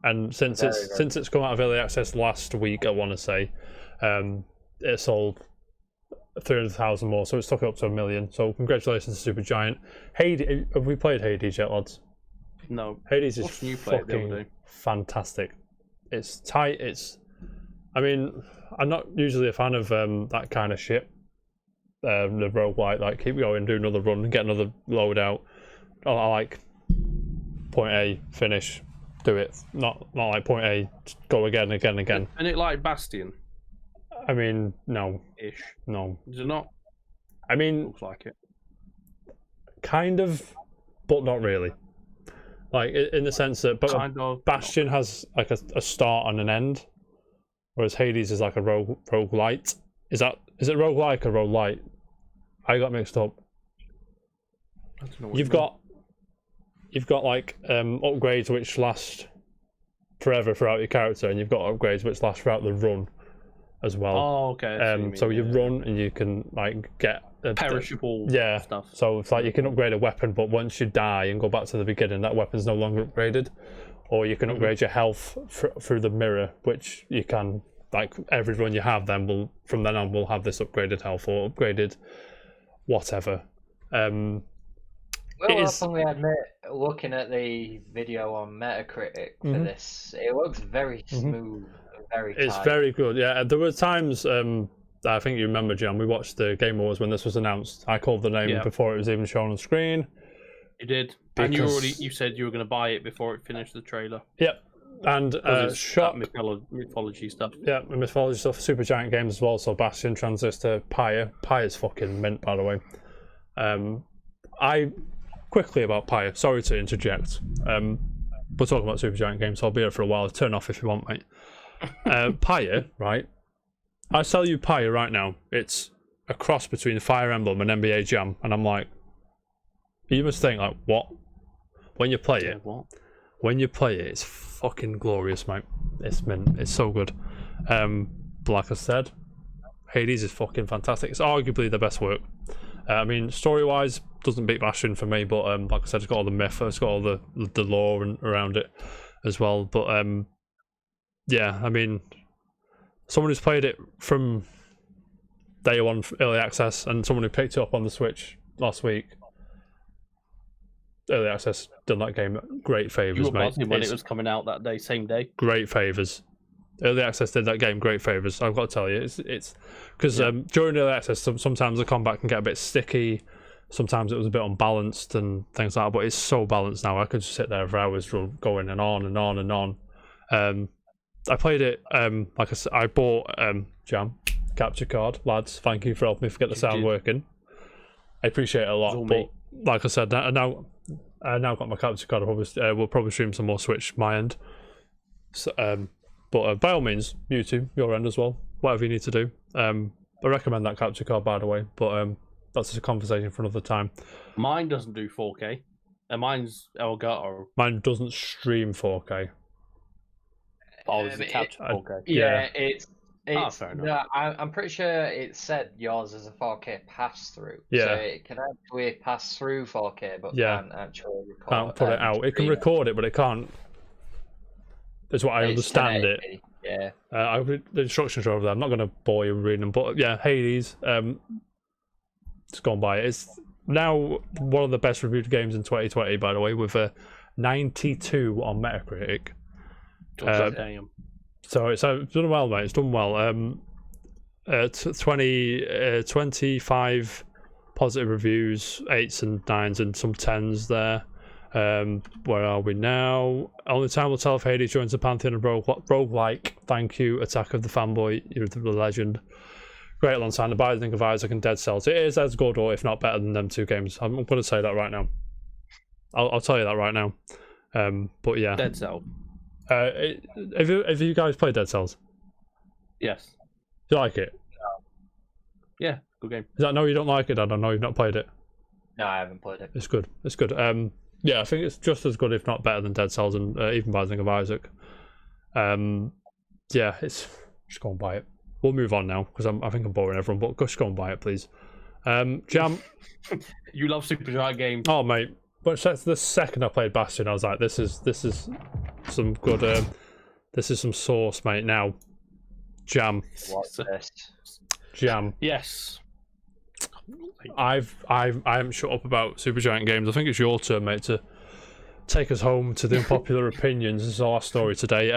And since it's come out of early access last week, I want to say, it sold 300,000 more, so it's took it up to 1 million. So congratulations to Supergiant. Hades, have we played Hades yet, lads? No. Hades is fucking fantastic. It's tight. I mean, I'm not usually a fan of that kind of shit. The roguelike, like keep going, do another run, and get another load out. I like point A, finish, do it. Not like point A, go again. And it like Bastion. I mean, no. Ish. No. Is it not? I mean, looks like it. Kind of, but not really. Like in the sense that, but kind of, Bastion has like a start and an end, whereas Hades is like a roguelite. Is it roguelike or roguelite? I got mixed up. I don't know You've got like upgrades which last forever throughout your character, and you've got upgrades which last throughout the run as well. Oh, okay. So you run and you can like get perishable stuff. So it's like you can upgrade a weapon, but once you die and go back to the beginning, that weapon's no longer upgraded. Or you can upgrade your health through the mirror, which you can, like every run you have then from then on will have this upgraded health or upgraded whatever. Well, openly admit, looking at the video on Metacritic for this, it looks very smooth. It's very good. Yeah, there were times I think you remember, John, we watched the Game Awards when this was announced. I called the name before it was even shown on screen. You did, and you said you were going to buy it before it finished the trailer. Yep, and Shock mythology stuff. Yeah, mythology stuff. Supergiant games as well. So Bastion, Transistor, Pyre. Pyre's fucking mint, by the way. I quickly about Pyre. Sorry to interject. We're talking about Supergiant games, so I'll be here for a while. Turn off if you want, mate. Pyre, right? I tell you Pyre right now, it's a cross between Fire Emblem and NBA Jam, and I'm like, you must think like, what? When you play it, it's fucking glorious, mate. It's mint. It's so good. But like I said, Hades is fucking fantastic. It's arguably the best work. I mean, story-wise, doesn't beat Bastion for me, but like I said, it's got all the myth, it's got all the lore around it as well. But yeah, I mean, someone who's played it from day one, early access, and someone who picked it up on the Switch last week, early access done that game great favours, you were mate. Buzzing when it was coming out that day, same day. Great favours. Early access did that game great favours. I've got to tell you, it's because during early access, sometimes the combat can get a bit sticky. Sometimes it was a bit unbalanced and things like that. But it's so balanced now. I could just sit there for hours, going and on and on and on. I played it. Like I said, I bought Jam capture card, lads. Thank you for helping me get the sound working. I appreciate it a lot. But like I said, I now got my capture card. We'll probably stream some more Switch my end. So, but by all means, YouTube, your end as well. Whatever you need to do. I recommend that capture card, by the way. But that's just a conversation for another time. Mine doesn't do 4K, and mine's Elgato. Mine doesn't stream 4K. Oh, is it capture 4K? Yeah, it's fair enough. no, I'm pretty sure it said yours is a 4K pass through. Yeah. So it can actually pass through 4K, but can't actually record. Can't put it out. It can record it, but it can't. That's what I understand it. Yeah. The instructions are over there. I'm not going to bore you reading them, but yeah, Hades. It's gone by. It's now one of the best reviewed games in 2020, by the way, with a 92 on Metacritic. Damn. So it's done well, mate. It's done well. 25 positive reviews, 8s and 9s, and some 10s there. Where are we now? Only time will tell if Hades joins the Pantheon of roguelike. Thank you, Attack of the Fanboy. You're the legend. Great alongside The Binding of Isaac and Dead Cells. It is as good, or if not better than them two games. I'm going to say that right now. I'll tell you that right now. But yeah. Dead Cell. Have you guys played Dead Cells? Yes. Do you like it? Yeah, good game. Is that no? You don't like it, Dad? I know you've not played it. No, I haven't played it. It's good. It's good. Yeah, I think it's just as good, if not better, than Dead Cells and even Binding of Isaac. Yeah, it's just go and buy it. We'll move on now because I think I'm boring everyone, but just go and buy it, please. Jam. You love Supergiant games. Oh, mate. But the second I played Bastion, I was like, this is some good. This is some sauce, mate. Now, Jam. What's this? Jam. Yes. I haven't shut up about Supergiant games. I think it's your turn, mate, to take us home to the unpopular opinions. This is our story today.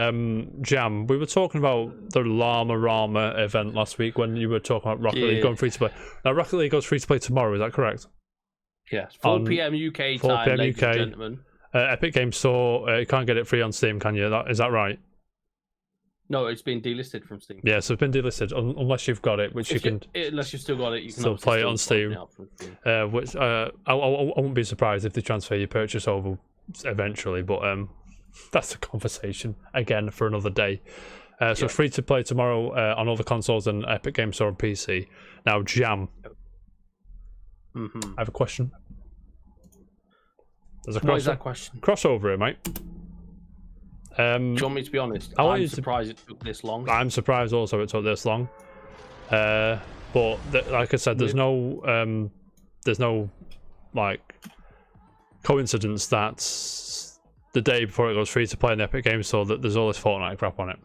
Jam, we were talking about the Llama Rama event last week when you were talking about Rocket League going free to play. Now, Rocket League goes free to play tomorrow. Is that correct? Yes. 4 p.m. UK time, ladies and gentlemen. Epic Games Store. You can't get it free on Steam, can you? Is that right? No, it's been delisted from Steam. Yeah, so it's been delisted unless you've got it, which unless you've still got it, you can still play it on Steam. Which I wouldn't be surprised if they transfer your purchase over eventually, but that's a conversation again for another day. So free to play tomorrow on all the consoles and Epic Games Store on PC. Now, Jam. I have a question. There's a What is that question? crossover here, mate. Do you want me to be honest? I'm surprised it took this long. I'm surprised also it took this long. But like I said, there's no like coincidence that the day before it goes free to play in the Epic Games Store that there's all this Fortnite crap on it.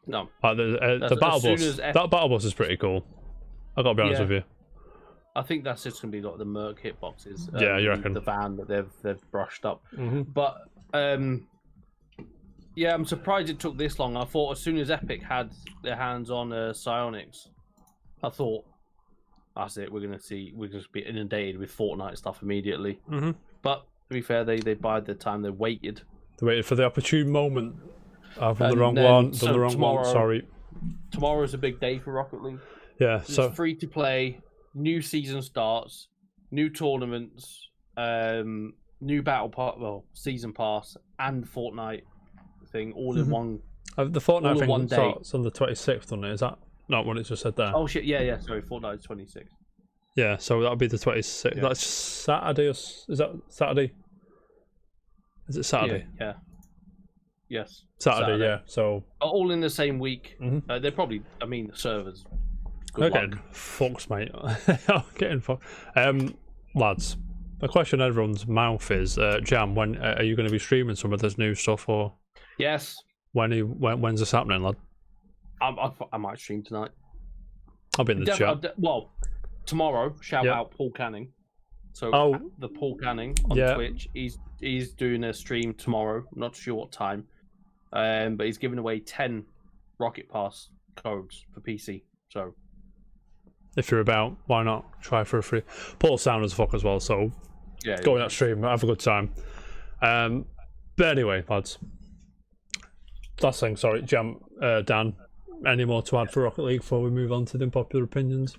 No. Like the battle bus. That battle bus is pretty cool. I gotta be honest with you. I think that's just gonna be like the Merc hitboxes. Yeah, you reckon? The van that they've brushed up. But yeah, I'm surprised it took this long. I thought as soon as Epic had their hands on Psyonix, I thought that's it. We're gonna just be inundated with Fortnite stuff immediately. But to be fair, they bided their time. They waited. They waited for the opportune moment. I've done the wrong one. Done the wrong one. Sorry. Tomorrow's a big day for Rocket League. Yeah. So it's free to play. New season starts. New tournaments. New season pass and Fortnite thing all in one. The Fortnite thing one day. starts on the 26th, doesn't it? Is that not what it just said there? Oh shit! Yeah. Sorry, Fortnite 26. Yeah, so that'll be the 26th. Yeah. That's Saturday. Is that Saturday? Is it Saturday? Yeah. Yes. Saturday. Yeah. So all in the same week. They're probably. I mean, the servers. Good luck. Fucks, mate. Getting fucked. Lads, the question in everyone's mouth is, Jam, when are you going to be streaming some of this new stuff, or? Yes. When's this happening, lad? I might stream tonight. I'll be in the chat. Well, tomorrow. Shout out Paul Canning. So the Paul Canning on Twitch. He's doing a stream tomorrow. I'm not sure what time. But he's giving away 10 Rocket Pass codes for PC. So if you're about, why not try for a free? Paul's sound as fuck as well, so go in that stream, have a good time. But anyway, lads. Last thing, sorry, Jam, Dan, any more to add for Rocket League before we move on to the unpopular opinions?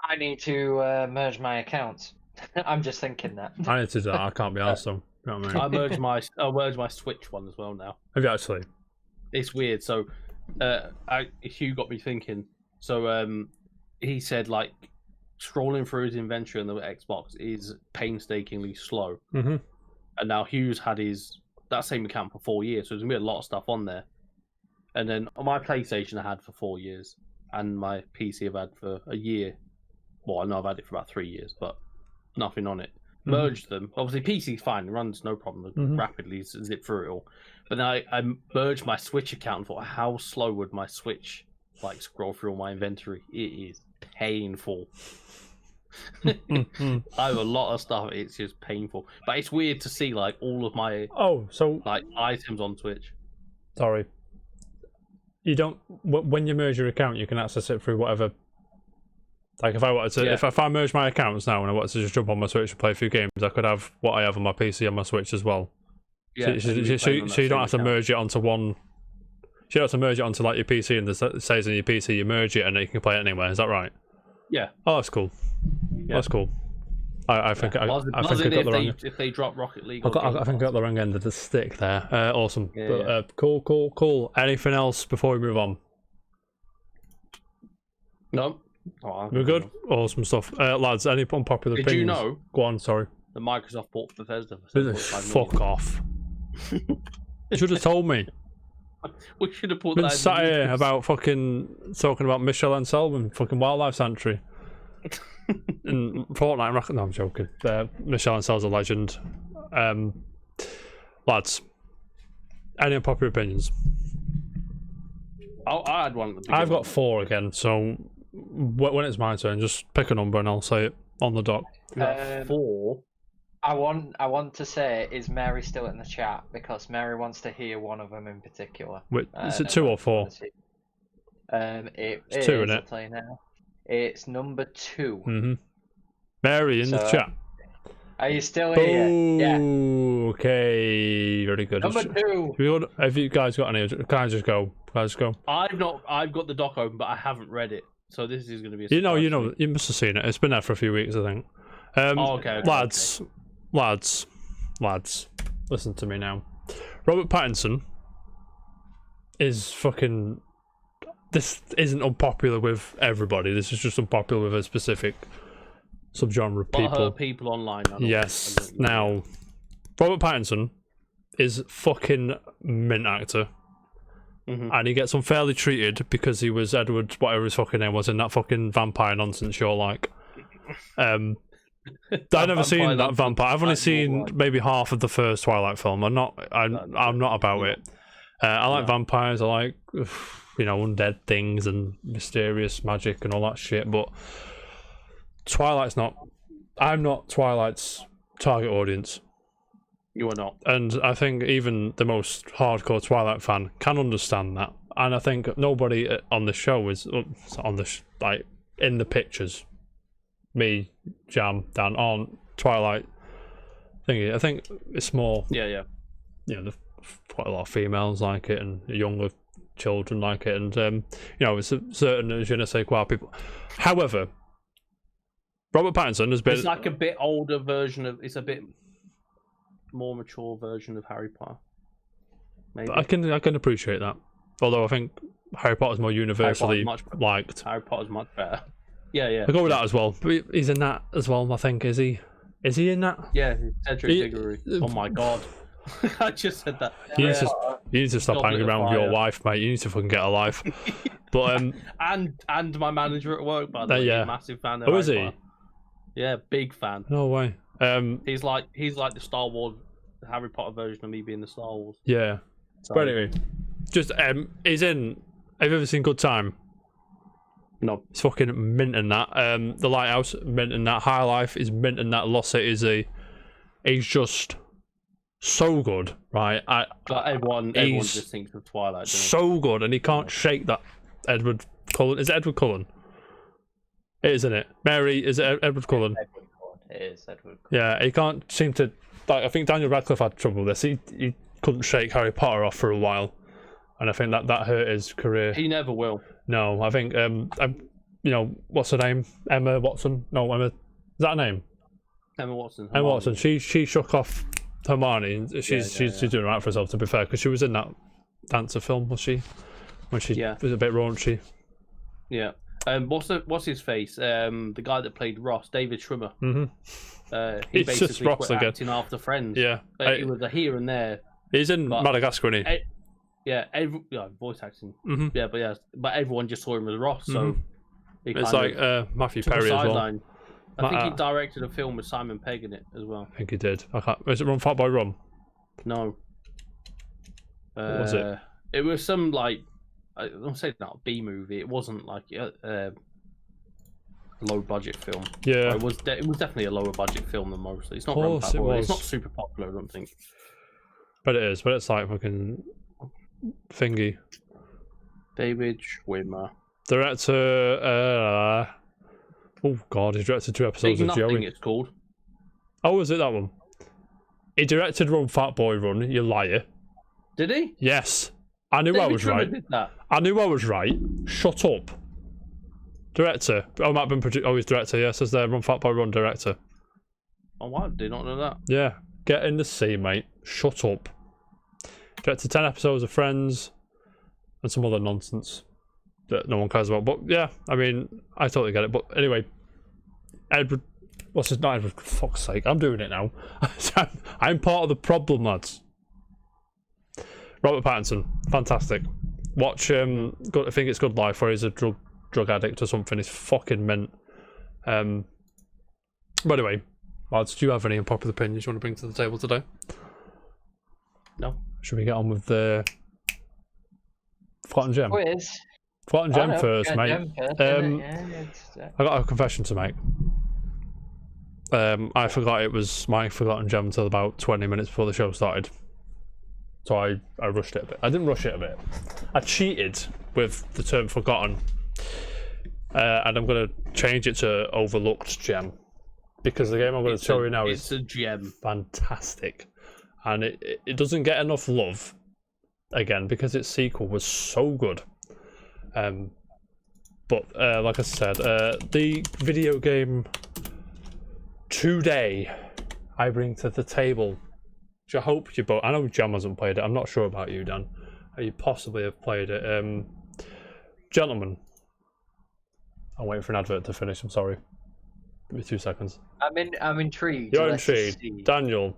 I need to merge my accounts. I'm just thinking that. I need to do that. I can't be arsed, though. You know what I mean? I merged my Switch one as well now. Have you actually? It's weird. So, Hugh got me thinking. So, he said like scrolling through his inventory on the Xbox is painstakingly slow. And now Hugh's had that same account for 4 years, so there's gonna be a lot of stuff on there. And then on my PlayStation I had for 4 years, and my PC I've had for a year. Well, I know I've had it for about 3 years, but nothing on it. Merged them. Obviously, PC's fine; it runs no problem. Rapidly zip through it all. But then I merged my Switch account and thought, how slow would my Switch like scroll through all my inventory? It is painful. I have a lot of stuff. It's just painful, but it's weird to see like all of my like items on Twitch. Sorry, you don't. When you merge your account, you can access it through whatever. Like if I wanted to, if I merge my accounts now and I wanted to just jump on my Switch and play a few games, I could have what I have on my PC on my Switch as well. Yeah, so you don't have to merge it onto one. You don't have to merge it onto like your PC, and it says on your PC you merge it and you can play it anywhere. Is that right? Yeah. Oh, that's cool. Yeah. That's cool. I think I got the wrong. If they drop Rocket League, I think I got the wrong end of the stick there. Awesome. Yeah, Cool. Anything else before we move on? No. We're good. Awesome stuff, lads. Any unpopular opinions? Did you know? Go on. Sorry. The Microsoft bought Bethesda. Fuck off. You should have told me. We should have put Been that. Sat here about fucking talking about Michelle and Selwyn, fucking wildlife sanctuary. In Fortnite, no, I'm joking. Michelle and Sel's a legend. Lads, any unpopular opinions? I had one. I've got 4 again, so when it's my turn, just pick a number and I'll say it on the dot. 4. I want to say, is Mary still in the chat? Because Mary wants to hear one of them in particular. Wait, is it 2 or 4? It's 2, isn't it? I'll tell you now. It's number 2. Mm-hmm. Mary in the chat. Are you still here? Yeah. Okay, very good. Number 2. Have you guys got any? Can I just go? I've got the doc open, but I haven't read it. So this is going to be a surprise. You must have seen it. It's been there for a few weeks, I think. Okay. Lads, listen to me now. Robert Pattinson is fucking. This isn't unpopular with everybody. This is just unpopular with a specific subgenre of people. People online. Yes. Now, Robert Pattinson is fucking mint actor. Mm-hmm. And he gets unfairly treated because he was Edward, whatever his fucking name was, in that fucking vampire nonsense you're like. I've never seen that vampire. I've only seen maybe half of the first Twilight film. I'm not about it. I like vampires. I like undead things and mysterious magic and all that shit. But I'm not Twilight's target audience. You are not. And I think even the most hardcore Twilight fan can understand that. And I think nobody on the show is in the pictures. Me, Jam, Dan aren't Twilight thingy. I think it's more. Yeah. Quite a lot of females like it, and younger children like it, and it's a certain je ne sais quoi people. However, Robert Pattinson has been. It's like a bit older version of. It's a bit more mature version of Harry Potter. Maybe. I can appreciate that. Although I think Harry Potter's more universally liked. Harry Potter's much better. Yeah. I go with that as well. But he's in that as well, I think. Is he in that? Yeah, Cedric Diggory. Oh my god. I just said that. You need to stop hanging around with your wife, mate. You need to fucking get a life. But and my manager at work, by the way, yeah. massive fan of Harry Potter. He? Yeah, big fan. No way. He's like the Star Wars, the Harry Potter version of me being the Star Wars. Yeah. So. But anyway, just he's in. Have you ever seen Good Time? No. He's fucking mint in that. The Lighthouse, mint in that. High Life is mint in that. Lost City. He's just so good, right? Everyone just thinks of Twilight. So good, and he can't shake that. Edward Cullen. Is it Edward Cullen? It is, isn't it? Mary, is it Edward Cullen? It is Edward Cullen. Yeah, he can't seem to. I think Daniel Radcliffe had trouble with this. He couldn't shake Harry Potter off for a while, and I think that hurt his career. He never will. No, I think what's her name? Emma Watson. No, Emma. Is that her name? Emma Watson. Emma Watson. She shook off Hermione, and she's doing right for herself, to be fair, because she was in that dancer film, was she? When she was a bit raunchy. Yeah. What's his face? The guy that played Ross, David Schwimmer. Mm-hmm. He basically quit acting after Friends. Yeah. He was a here and there. He's in Madagascar, isn't he? Voice acting. Mm-hmm. But everyone just saw him as Ross, so it's like Matthew Perry as well. I think he directed a film with Simon Pegg in it as well. I think he did. Was it Run Fat Boy Run? No. What was it? It was some I don't say that B movie. It wasn't like a low budget film. Yeah. It was definitely a lower budget film than most. It's not Run Fat Boy. It's not super popular, I don't think. But it is. But it's like fucking thingy. David Schwimmer. Director. Oh God, he directed 2 episodes Big of Nothing, Joey. it's called. Oh, was it that one? He directed Run Fat Boy Run. You liar. Did he? Yes, I knew I David was Schwimmer right. did that. I knew I was right. Shut up. Director. Oh, might have been he's director. Yes, says there. Run Fat Boy Run director. Oh, I did not know that. Yeah, get in the sea, mate. Shut up. Directed 10 episodes of Friends and some other nonsense that no one cares about. But yeah, I mean, I totally get it. But anyway, Edward. What's his name? Edward? For fuck's sake, I'm doing it now. I'm part of the problem, lads. Robert Pattinson, fantastic. Watch I think it's Good Life, where he's a drug addict or something. He's fucking mint. But anyway, lads, do you have any unpopular opinions you want to bring to the table today? No. Should we get on with the Forgotten Gem? Quiz. Forgotten Gem first, mate. Gem first, I got a confession to make. I forgot it was my Forgotten Gem until about 20 minutes before the show started. So I rushed it a bit. I didn't rush it a bit. I cheated with the term forgotten. And I'm going to change it to Overlooked Gem. Because the game I'm going to show you now is a gem. Fantastic. And it doesn't get enough love, again, because its sequel was so good. But like I said, the video game today I bring to the table, which I hope you both. I know Jam hasn't played it. I'm not sure about you, Dan. You possibly have played it. Gentlemen, I'm waiting for an advert to finish. I'm sorry. Give me 2 seconds. I'm intrigued. You're Let's see. intrigued, Daniel.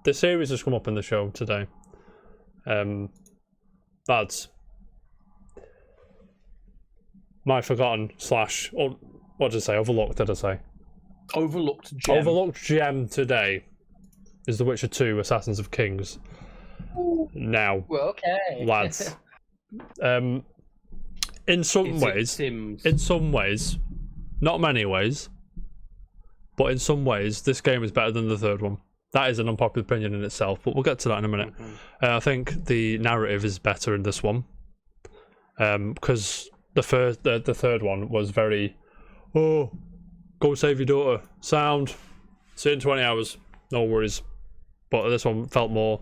The series has come up in the show today. Lads, my forgotten / or what did I say? Overlooked, did I say? Overlooked gem. Overlooked gem today is The Witcher 2: Assassins of Kings. Now, Well, okay. lads, in some ways, not many ways, but in some ways, this game is better than the third one. That is an unpopular opinion in itself, but we'll get to that in a minute. I think the narrative is better in this one, because the third one was very, oh, go save your daughter, sound, see you in 20 hours, no worries. But this one felt more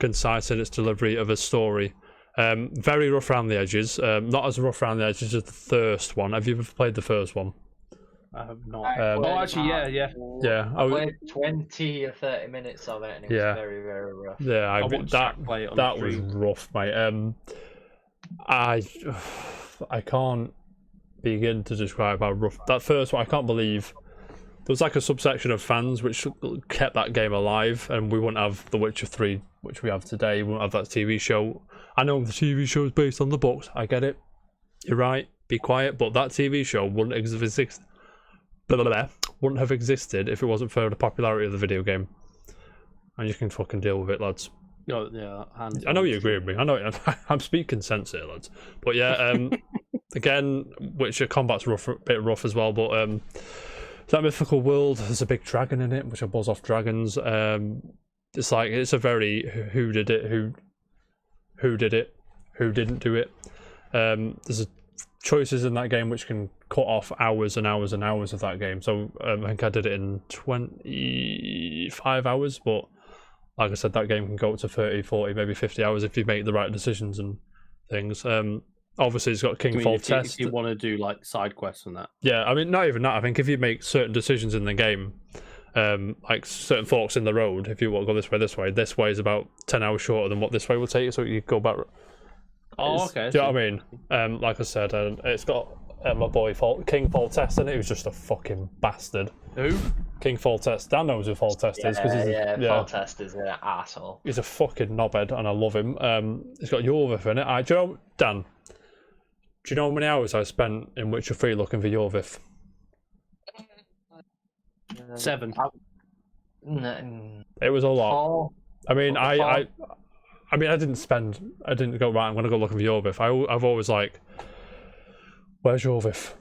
concise in its delivery of a story. Very rough around the edges, not as rough around the edges as the first one. Have you ever played the first one? I have not. Actually, yeah. Yeah, I played 20 or 30 minutes of it, and it was very, very rough. Yeah, I watched Zach play it on that the was stream. rough, mate. I can't begin to describe how rough that first one. I can't believe there was like a subsection of fans which kept that game alive, and we wouldn't have The Witcher 3, which we have today. We wouldn't have that TV show. I know the TV show is based on the books. I get it. You're right. Be quiet. But that TV show wouldn't exist. Wouldn't have existed if it wasn't for the popularity of the video game. And you can fucking deal with it, lads. Yeah, I know you agree with me. I know I'm speaking sense here, lads. But yeah, again, Witcher combat's a bit rough as well. But that mythical world, there's a big dragon in it, which I buzz off dragons. It's like it's a very who did it, who did it, who didn't do it. There's choices in that game which can cut off hours and hours and hours of that game. So I think I did it in 25 hours, but like I said, that game can go up to 30, 40, maybe 50 hours if you make the right decisions and things. Obviously, it's got Kingfall Test. If you want to do like side quests and that. Yeah, I mean, not even that. I think if you make certain decisions in the game, like certain forks in the road, if you want to go this way is about 10 hours shorter than what this way will take, so you go back. Oh, okay. Do you know what I mean? Like I said, it's got my boy Kingfall Test in it, who's just a fucking bastard. Who? Kingfall Test. Dan knows who Fall Test is. Fall Test is an asshole. He's a fucking knobhead, and I love him. He's got Jorvif in it. Do you know, Dan? Do you know how many hours I spent in Witcher 3 looking for Jorvif? 7. It was a lot. 4. I mean, I didn't go, right, I'm going to go looking for Jorvif. I've always like, where's Jorvif?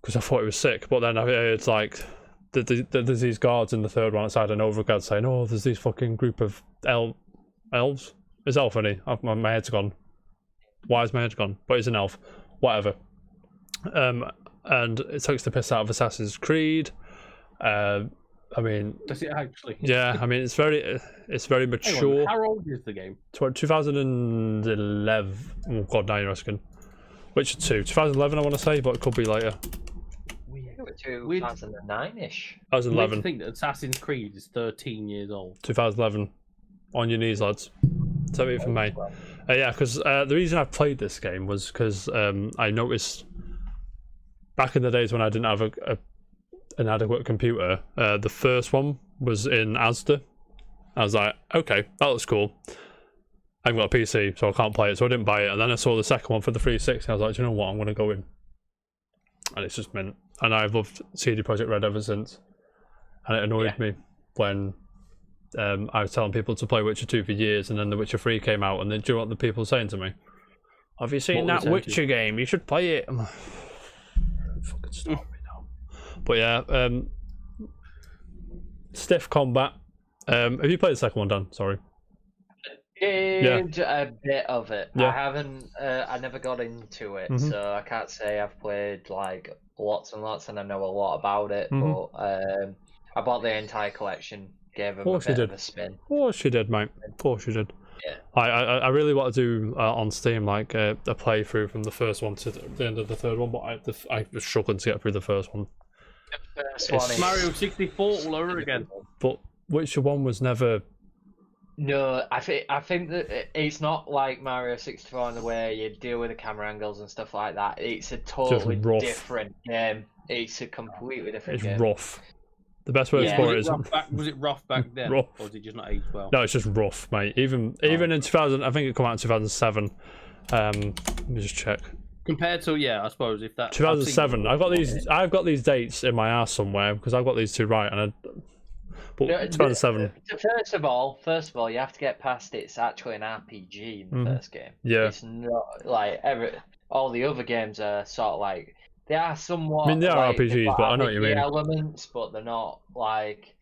Because I thought it was sick. But then it's like, there's these guards in the third one outside of Novigrad saying, oh, there's these fucking group of elves. Is elf any? My head's gone. Why is my head gone? But he's an elf. Whatever. And it takes the piss out of Assassin's Creed. I mean, Does it actually? yeah, I mean it's very mature. Hang on, how old is the game? 2011. Oh god, now you're asking. Witcher 2, 2011 I want to say, but it could be later. 2009-ish. That was I 11. think that Assassin's Creed is 13 years old. 2011. On your knees, lads. 7th of May. Yeah, because the reason I played this game was because I noticed back in the days when I didn't have an adequate computer, the first one was in Asda. I was like, okay, that looks cool. I haven't got a PC, so I can't play it, so I didn't buy it. And then I saw the second one for the 360. I was like, do you know what? I'm going to go in. And it's just mint. And I've loved CD Projekt Red ever since. And it annoyed me when I was telling people to play Witcher 2 for years, and then The Witcher 3 came out, and then do you know what the people were saying to me? Have you seen that Witcher game? You should play it. I'm like, fucking stop me now. But yeah, stiff combat. Have you played the second one, Dan? Sorry. Did a bit of it. Yeah. I haven't. I never got into it, so I can't say I've played like lots and lots, and I know a lot about it. But I bought the entire collection. Gave him a bit of a spin. Of course you did, mate. Of course you did. Yeah. I really want to do on Steam like a playthrough from the first one to the end of the third one, but I was struggling to get through the first one. The first one is Mario 64 all over again. But Witcher 1 was never. No, I think that it's not like Mario 64 in the way you deal with the camera angles and stuff like that. It's a totally different game. It's a completely different game. It's rough. The best way to explore it is. Was it rough back then? Rough. Or did it just not age well? No, it's just rough, mate. Even in 2000, I think it came out in 2007. Let me just check. Compared to I suppose if that 2007. I've got these dates in my ass somewhere because I've got these two right, and but 2007. First of all, you have to get past it's actually an RPG in the first game. Yeah. It's not like all the other games are sort of like. They are somewhat. I mean, they are like, RPGs, but I know what you mean. Elements, but they're not like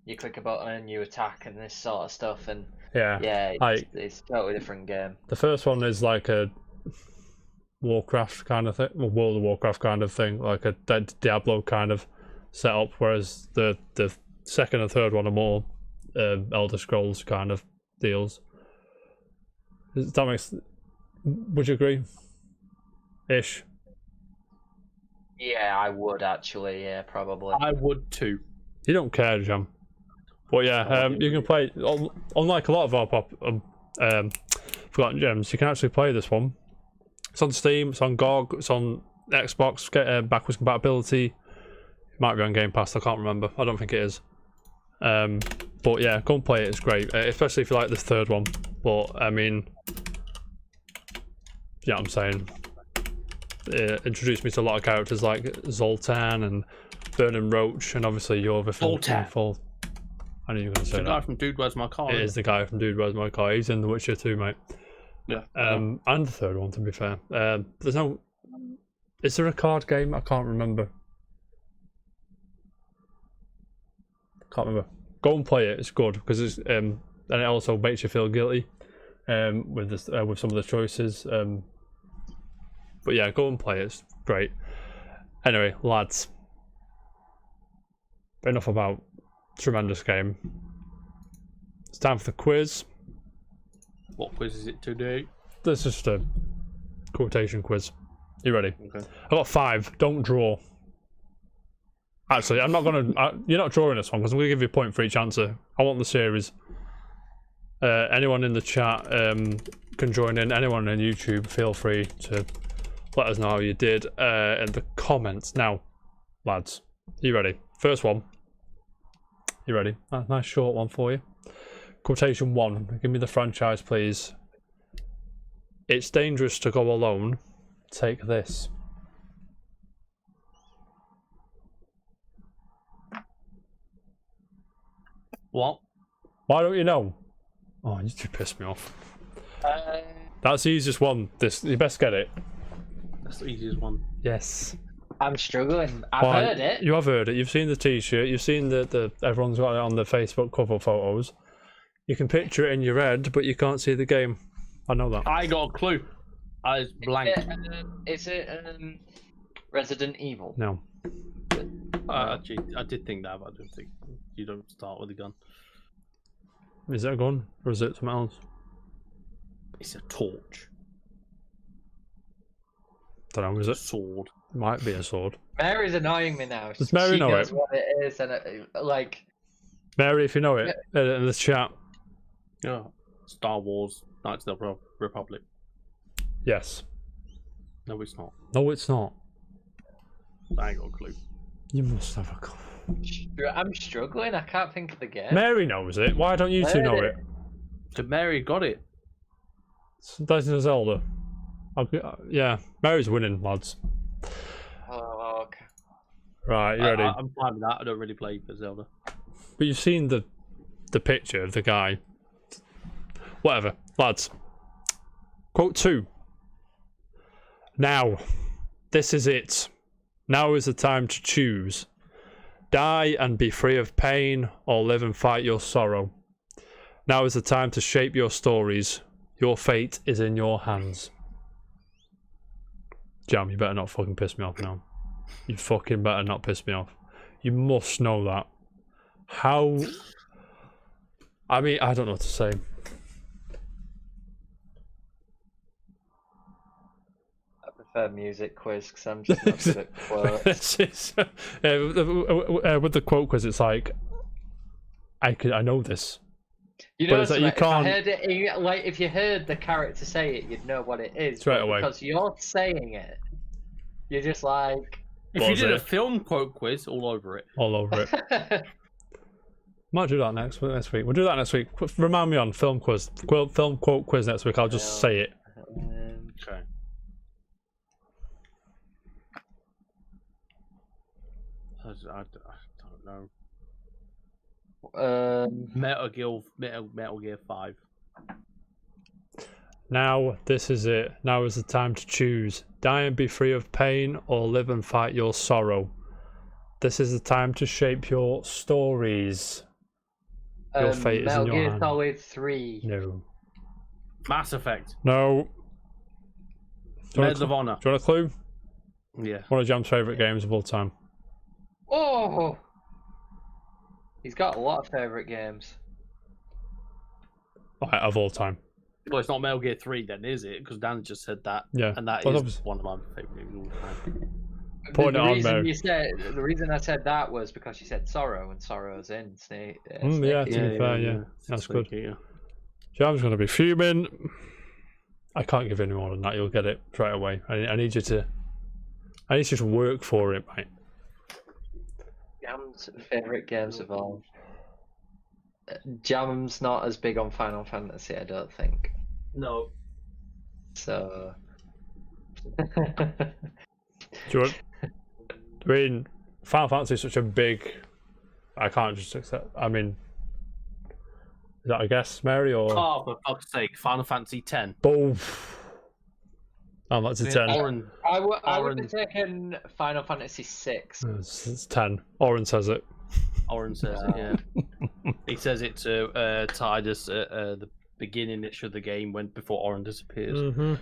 you click a button and you attack and this sort of stuff. And it's a totally different game. The first one is like a Warcraft kind of thing, well, World of Warcraft kind of thing, like a Diablo kind of setup. Whereas the second and third one are more Elder Scrolls kind of deals. Would you agree? Ish. Yeah, I would actually. Yeah, probably. I would too. You don't care, Jam. But yeah, you can play. Unlike a lot of our Forgotten Gems, you can actually play this one. It's on Steam. It's on GOG. It's on Xbox. Backwards compatibility. It might be on Game Pass. I can't remember. I don't think it is. But yeah, go and play it. It's great, especially if you like this third one. But I mean, yeah, I'm saying. Introduced me to a lot of characters like Zoltan and Vernon Roach, and obviously you're the Zoltan. I knew you were going to say the that. guy from Dude Where's My Car. It is the guy from Dude Where's My Car. He's in The Witcher 2, mate. Yeah. And the third one, to be fair. There's no. Is there a card game? I can't remember. Can't remember. Go and play it. It's good because it's and it also makes you feel guilty with this with some of the choices. But yeah, go and play it. It's great. Anyway, lads. Enough about tremendous game. It's time for the quiz. What quiz is it today? This is just a quotation quiz. You ready? Okay. I've got 5. Don't draw. Actually, I'm not going to... you're not drawing this one because I'm going to give you a point for each answer. I want the series. Anyone in the chat can join in. Anyone on YouTube, feel free to let us know how you did in the comments. Now, lads, you ready? First one. You ready? Nice short one for you. Quotation 1. Give me the franchise, please. It's dangerous to go alone. Take this. What? Why don't you know? Oh, you two pissed me off. That's the easiest one. You best get it. That's the easiest one. Yes. I'm struggling. I've heard it. You have heard it. You've seen the T-shirt. You've seen the everyone's got it on the Facebook cover photos. You can picture it in your head, but you can't see the game. I know that. I got a clue. I was blank. Is it Resident Evil? No. Actually, I did think that, but I don't think you don't start with a gun. Is it a gun or is it something else? It's a torch. Don't know. Is it? Sword. Might be a sword. Mary's annoying me now. Does Mary she know knows it? what it is, and like. Mary, if you know it, in the chat. Yeah. Star Wars, Knights of the Republic. Yes. No, it's not. No, it's not. I ain't got a clue. You must have a clue. I'm struggling. I can't think of the game. Mary knows it. Why don't you two know it? So Mary got it. It's Legend of Zelda. Yeah, Mary's winning, lads. Oh, okay. Right, you ready? I'm fine with that. I don't really play for Zelda. But you've seen the picture of the guy. Whatever, lads. Quote 2. Now, this is it. Now is the time to choose. Die and be free of pain, or live and fight your sorrow. Now is the time to shape your stories. Your fate is in your hands. Jam, you better not fucking piss me off now. You fucking better not piss me off. You must know that. How... I mean, I don't know what to say. I prefer music quiz because I'm just not good at quotes. With the quote quiz, it's like, I know this. You know, But it's like you if I can't- heard it, like if you heard the character say it, you'd know what it is. Straight but away. Because you're saying it, you're just like. If What you was did a it? film quote quiz, all over it. All over it. Might do that next week. We'll do that next week. Remind me on film quiz, film quote quiz next week. I'll just say it. Okay. I don't know. Metal Gear 5. Now, this is it. Now is the time to choose. Die and be free of pain, or live and fight your sorrow. This is the time to shape your stories. Your fate is in Metal your Gear hand. Solid 3. No. Mass Effect. No. Do you want Medal of Honor. a clue? Yeah. One of Jam's favourite games of all time. Oh! He's got a lot of favourite games. Right, of all time. Well, it's not Metal Gear 3 then, is it? Because Dan just said that. Yeah. And that Well, is obviously. one of my favourite games of all time. Point it on, Mary. The reason I said that was because you said Sorrow, and Sorrow's in Snake. Yeah, to be fair, yeah. That's good. Jam's going to be fuming. I can't give any more than that. You'll get it straight away. I need you to work for it, mate. Jam's favourite games of all. Jam's not as big on Final Fantasy, I don't think. No. So. Do you want? I mean, Final Fantasy is such a big. I can't just accept. I mean, is that a guess, Mary, or? Oh, for fuck's sake, Final Fantasy 10. Boom. Oh, that's a 10. Oren. I would Oren. have taken Final Fantasy 6. It's 10. Oren says it. Oren says it, yeah. He says it to Tidus at the beginning-ish of the game before Oren disappears. Mm-hmm.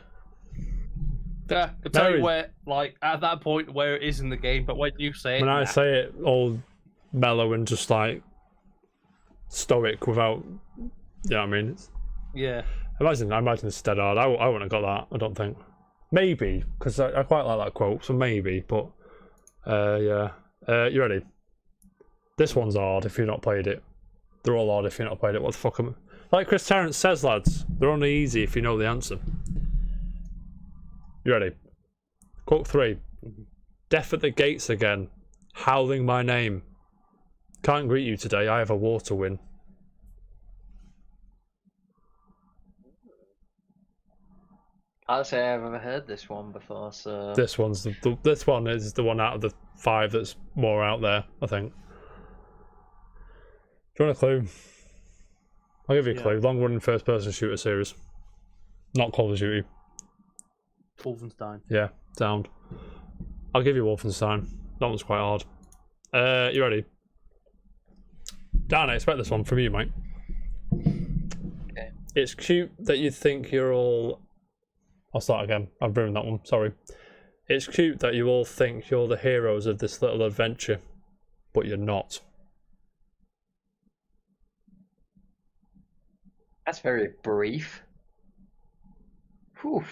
Yeah, I'll tell Mary. you where, like, at that point where it is in the game, but when you say it, When I nah. say it all mellow and just like stoic without, you know what I mean? Yeah. I imagine it's dead hard. I wouldn't have got that, I don't think. Maybe, because I quite like that quote, so maybe, but yeah. You ready? This one's hard if you've not played it. They're all hard if you've not played it. What the fuck am I? Like Chris Tarrant says, lads, they're only easy if you know the answer. You ready? Quote 3. Death at the gates again, howling my name. Can't greet you today, I have a war to win. I'd say I've ever heard this one before, so. This one is the one out of the 5 that's more out there, I think. Do you want a clue? I'll give you a clue. Long running first person shooter series. Not Call of Duty. Wolfenstein. Yeah, sound. I'll give you Wolfenstein. That one's quite hard. You ready? Dan, I expect this one from you, mate. Okay. It's cute that you think you're all I'll start again. I've ruined that one. Sorry. It's cute that you all think you're the heroes of this little adventure, but you're not. That's very brief. Whew.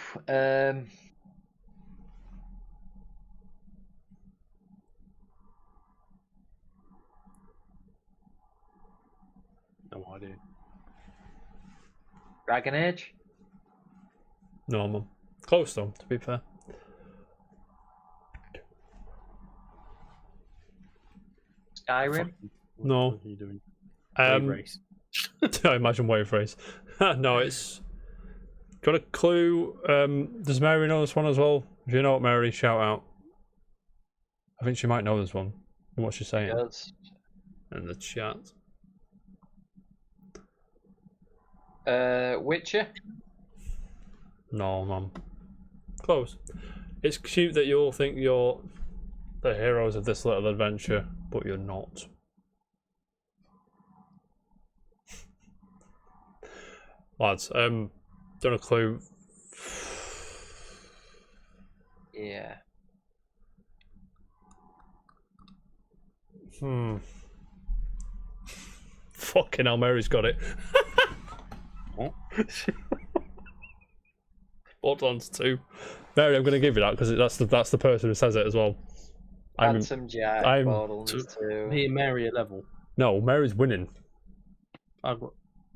No idea. Dragon Age? No, man. Close though, to be fair. Skyrim? No. What are you doing? Wave race. I imagine wave race. No, it's. Got a clue? Does Mary know this one as well? If you know it, Mary, shout out. I think she might know this one. What's she saying? Yes. In the chat. Witcher? No, man. Close. It's cute that you all think you're the heroes of this little adventure, but you're not. Lads, don't a clue. Yeah. Fucking hell, Mary's got it. What? Borderlands 2. Mary, I'm going to give you that because that's the person who says it as well. Handsome Jack, I'm- Borderlands 2. Me and Mary are level. No, Mary's winning. I've got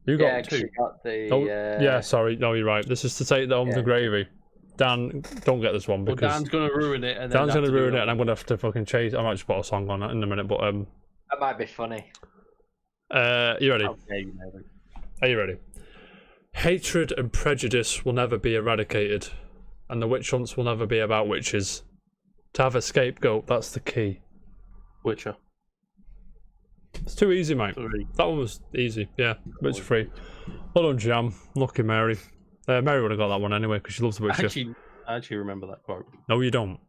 You Yeah, got 'cause two. you got the. Oh, yeah, sorry. No, you're right. This is to take on the Yeah. gravy. Dan, don't get this one Well, because Dan's gonna ruin it, and then Dan's have going to do ruin it, and I'm going to have to fucking chase. I might just put a song on it in a minute, but That might be funny. you ready? How dare you, Mary? Are you ready? Hatred and prejudice will never be eradicated, and the witch hunts will never be about witches. To have a scapegoat, that's the key. Witcher It's too easy, mate. 3. That one was easy. Yeah, Witcher 3. Well done, Jam. Lucky Mary. Mary would have got that one anyway because she loves The Witcher. I actually remember that quote. No, you don't.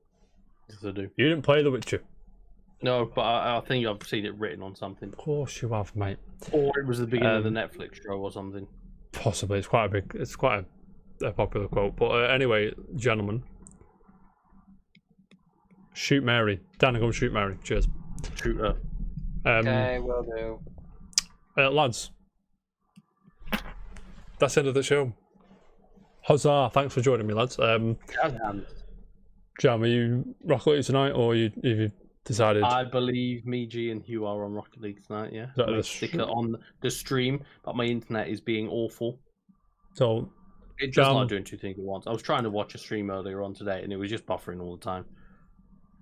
Yes, I do. You didn't play The Witcher. No, but I think I've seen it written on something, Of course you have, mate. or it was the beginning of the Netflix show or something. Possibly. It's quite a popular quote. But anyway, gentlemen, shoot Mary. Dan, go and shoot Mary. Cheers. Shoot her. Okay, will do. Lads, that's the end of the show. Huzzah! Thanks for joining me, lads. Jam, are you Rocket League tonight, or have you decided? I believe me, G, and Hugh are on Rocket League tonight. Yeah, that my the sticker on the stream, but my internet is being awful. So, It does Jam- not doing two things at once. I was trying to watch a stream earlier on today, and it was just buffering all the time.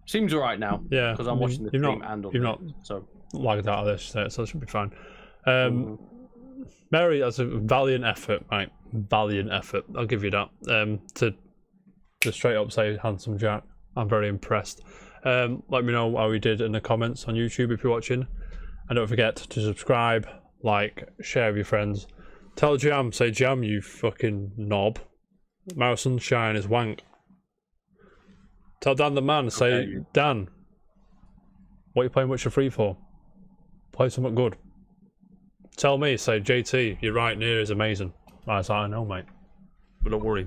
Seems alright now. yeah, because I'm watching the you've stream not, and on you've the not so lagged out of this, so it should be fine. Mary, that's a valiant effort, mate. Valiant effort. I'll give you that. To just straight up say, handsome Jack. I'm very impressed. Let me know how you did in the comments on YouTube if you're watching, and don't forget to subscribe, like, share with your friends. Tell Jam, say Jam, you fucking knob. Mouse Sunshine is wank. Tell Dan the man, say Okay. Dan. What are you playing Witcher 3 for? Play something good. Tell me, say JT, you're right near is amazing. That's how I know, mate. But don't worry.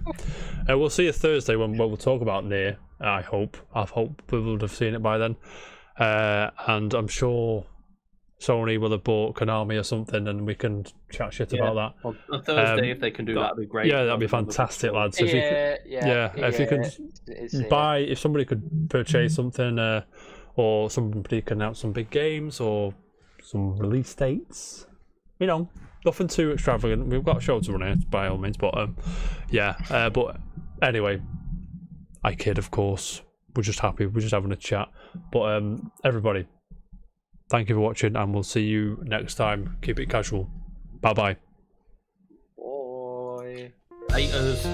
We'll see you Thursday when we'll talk about Near. I hope we would have seen it by then. And I'm sure Sony will have bought Konami or something, and we can chat shit about that. Well, on Thursday, if they can do that, that'd be great. Yeah, that'd be fantastic, lads. If you could, if you could if somebody could purchase something, or somebody can announce some big games or some release dates, nothing too extravagant. We've got a show to run here by all means, but but anyway, I kid, of course. We're just happy. We're just having a chat. But everybody, thank you for watching, and we'll see you next time. Keep it casual. Bye bye. Boy. Haters.